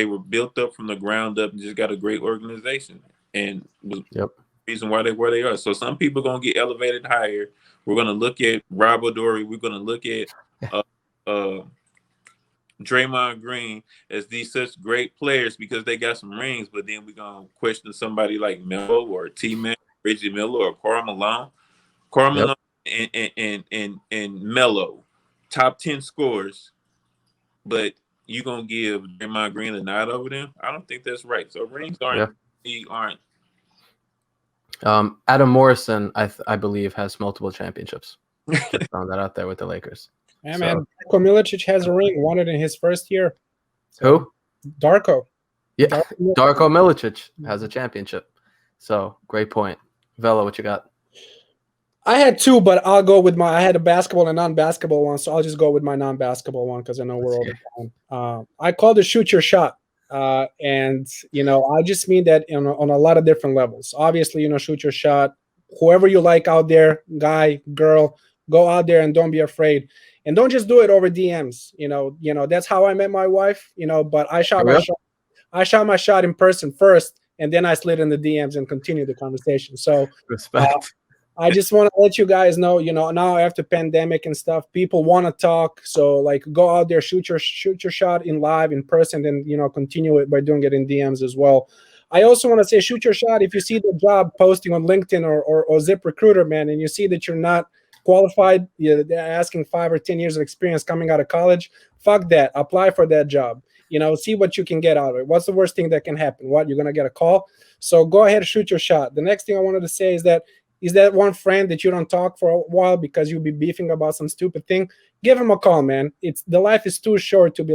were built up from the ground up and just got a great organization, and was the reason why they're where they are. So some people are gonna get elevated higher. We're gonna look at Rob O'Dory. We're gonna look at Draymond Green as these such great players because they got some rings, but then we're gonna question somebody like Melo or T-Man, Reggie Miller or Carmelo and Melo, top 10 scores, but you gonna give Draymond Green a nod over them? I don't think that's right. So rings aren't. Adam Morrison, I believe, has multiple championships. Just found that out there with the Lakers. Yeah, man. Darko Milicic has a ring, won it in his first year. So, who? Darko. Yeah, Darko Milicic has a championship. So, great point. Velo, what you got? I had two, but I'll go with I had a basketball and a non-basketball one, so I'll just go with my non-basketball one because I know we're over time. I called it shoot your shot. And, I just mean that on a lot of different levels. Obviously, shoot your shot. Whoever you like out there, guy, girl, go out there and don't be afraid. And don't just do it over DMs. That's how I met my wife, but I shot my shot. I shot my shot in person first, and then I slid in the DMs and continued the conversation. So respect. I just want to let you guys know, now after pandemic and stuff, people want to talk. So go out there, shoot your shot in live, in person, then, continue it by doing it in DMs as well. I also want to say, shoot your shot. If you see the job posting on LinkedIn or ZipRecruiter, man, and you see that you're not qualified, they're asking 5 or 10 years of experience coming out of college, fuck that. Apply for that job. See what you can get out of it. What's the worst thing that can happen? What? You're going to get a call? So go ahead and shoot your shot. The next thing I wanted to say is that one friend that you don't talk for a while because you'll be beefing about some stupid thing, give him a call, man. The life is too short to be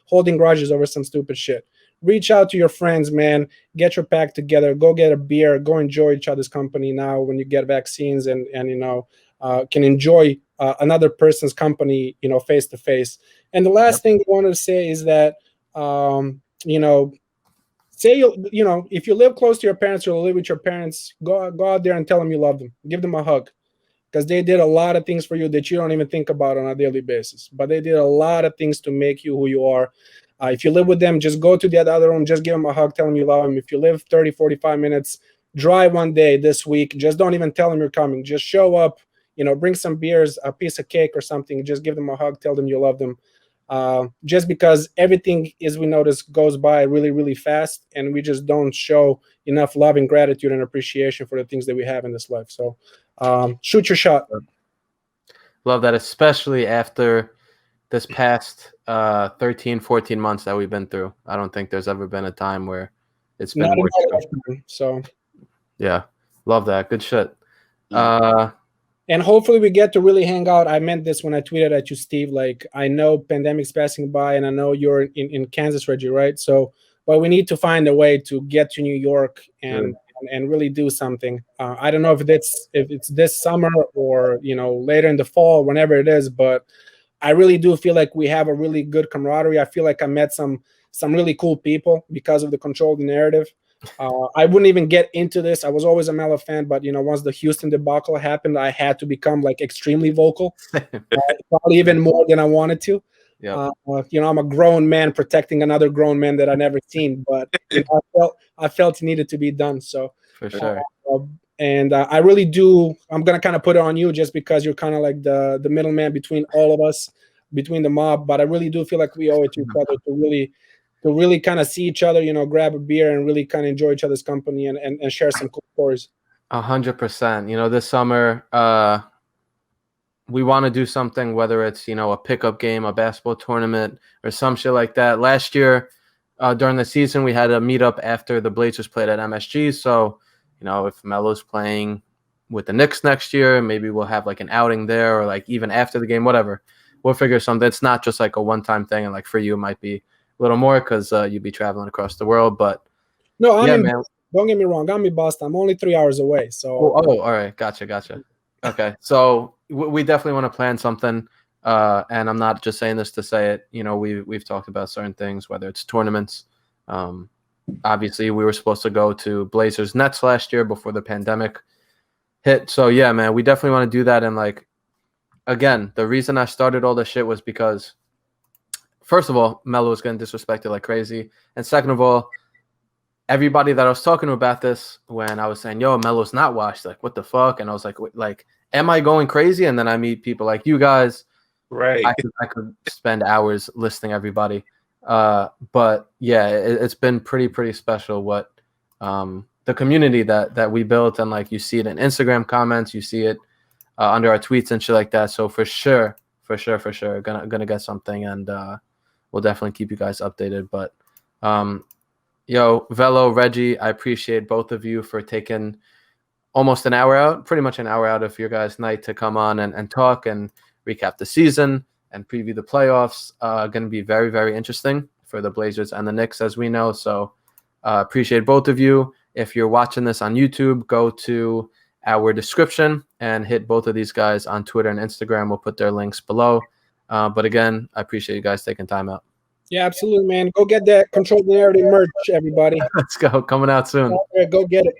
holding grudges over some stupid shit. Reach out to your friends, man. Get your pack together. Go get a beer. Go enjoy each other's company now when you get vaccines and can enjoy another person's company, face to face. And the last thing I wanted to say is that, say if you live close to your parents or live with your parents, go out there and tell them you love them. Give them a hug, because they did a lot of things for you that you don't even think about on a daily basis. But they did a lot of things to make you who you are. If you live with them, just go to the other room, just give them a hug, tell them you love them. If you live 30, 45 minutes, drive one day this week, just don't even tell them you're coming. Just show up, bring some beers, a piece of cake or something. Just give them a hug, tell them you love them. Just because everything, as we notice, goes by really, really fast, and we just don't show enough love and gratitude and appreciation for the things that we have in this life. So shoot your shot. Love that, especially after this past 13, 14 months that we've been through. I don't think there's ever been a time where it's been more. So yeah, love that. Good shit. And hopefully we get to really hang out. I meant this when I tweeted at you, Steve. I know pandemic's passing by, and I know you're in Kansas, Reggie, right? So, but we need to find a way to get to New York and really do something. I don't know if it's this summer or later in the fall, whenever it is. But I really do feel like we have a really good camaraderie. I feel like I met some really cool people because of the Control the Narrative. I wouldn't even get into this. I was always a Melo fan, but once the Houston debacle happened, I had to become extremely vocal, probably even more than I wanted to. Yep. I'm a grown man protecting another grown man that I never seen, but I felt it needed to be done. So for sure. And I really do. I'm gonna kind of put it on you just because you're kind of like the middleman between all of us, between the mob. But I really do feel like we owe it to each other to really kind of see each other, grab a beer and really kind of enjoy each other's company and share some cool stories. 100%. This summer, we want to do something, whether it's, a pickup game, a basketball tournament, or some shit like that. Last year, during the season, we had a meetup after the Blazers played at MSG. So, if Melo's playing with the Knicks next year, maybe we'll have an outing there, or even after the game, whatever. We'll figure something. It's not just a one-time thing. And for you, it might be a little more because you'd be traveling across the world. But no, man. Don't get me wrong. I'm in Boston. I'm only 3 hours away. So all right, gotcha. Okay, so we definitely want to plan something. And I'm not just saying this to say it. We've talked about certain things, whether it's tournaments. Obviously, we were supposed to go to Blazers Nets last year before the pandemic hit. So yeah, man, we definitely want to do that. And again, the reason I started all this shit was because, first of all, Melo was getting disrespected like crazy. And second of all, everybody that I was talking to about this, when I was saying, yo, Melo's not washed, like, what the fuck? And I was like, am I going crazy? And then I meet people like you guys. Right. I could spend hours listing everybody. But yeah, it's been pretty special what the community that we built, and like you see it in Instagram comments, you see it under our tweets and shit like that. So for sure, gonna get something, and we'll definitely keep you guys updated. But yo, Velo, Reggie, I appreciate both of you for taking almost an hour out, pretty much an hour out of your guys' night to come on and talk and recap the season and preview the playoffs. Going to be very interesting for the Blazers and the Knicks, as we know. So appreciate both of you. If you're watching this on YouTube, go to our description and hit both of these guys on Twitter and Instagram. We'll put their links below. But again, I appreciate you guys taking time out. Yeah, absolutely, man. Go get that Control the Narrative merch, everybody. Let's go. Coming out soon. Go get it.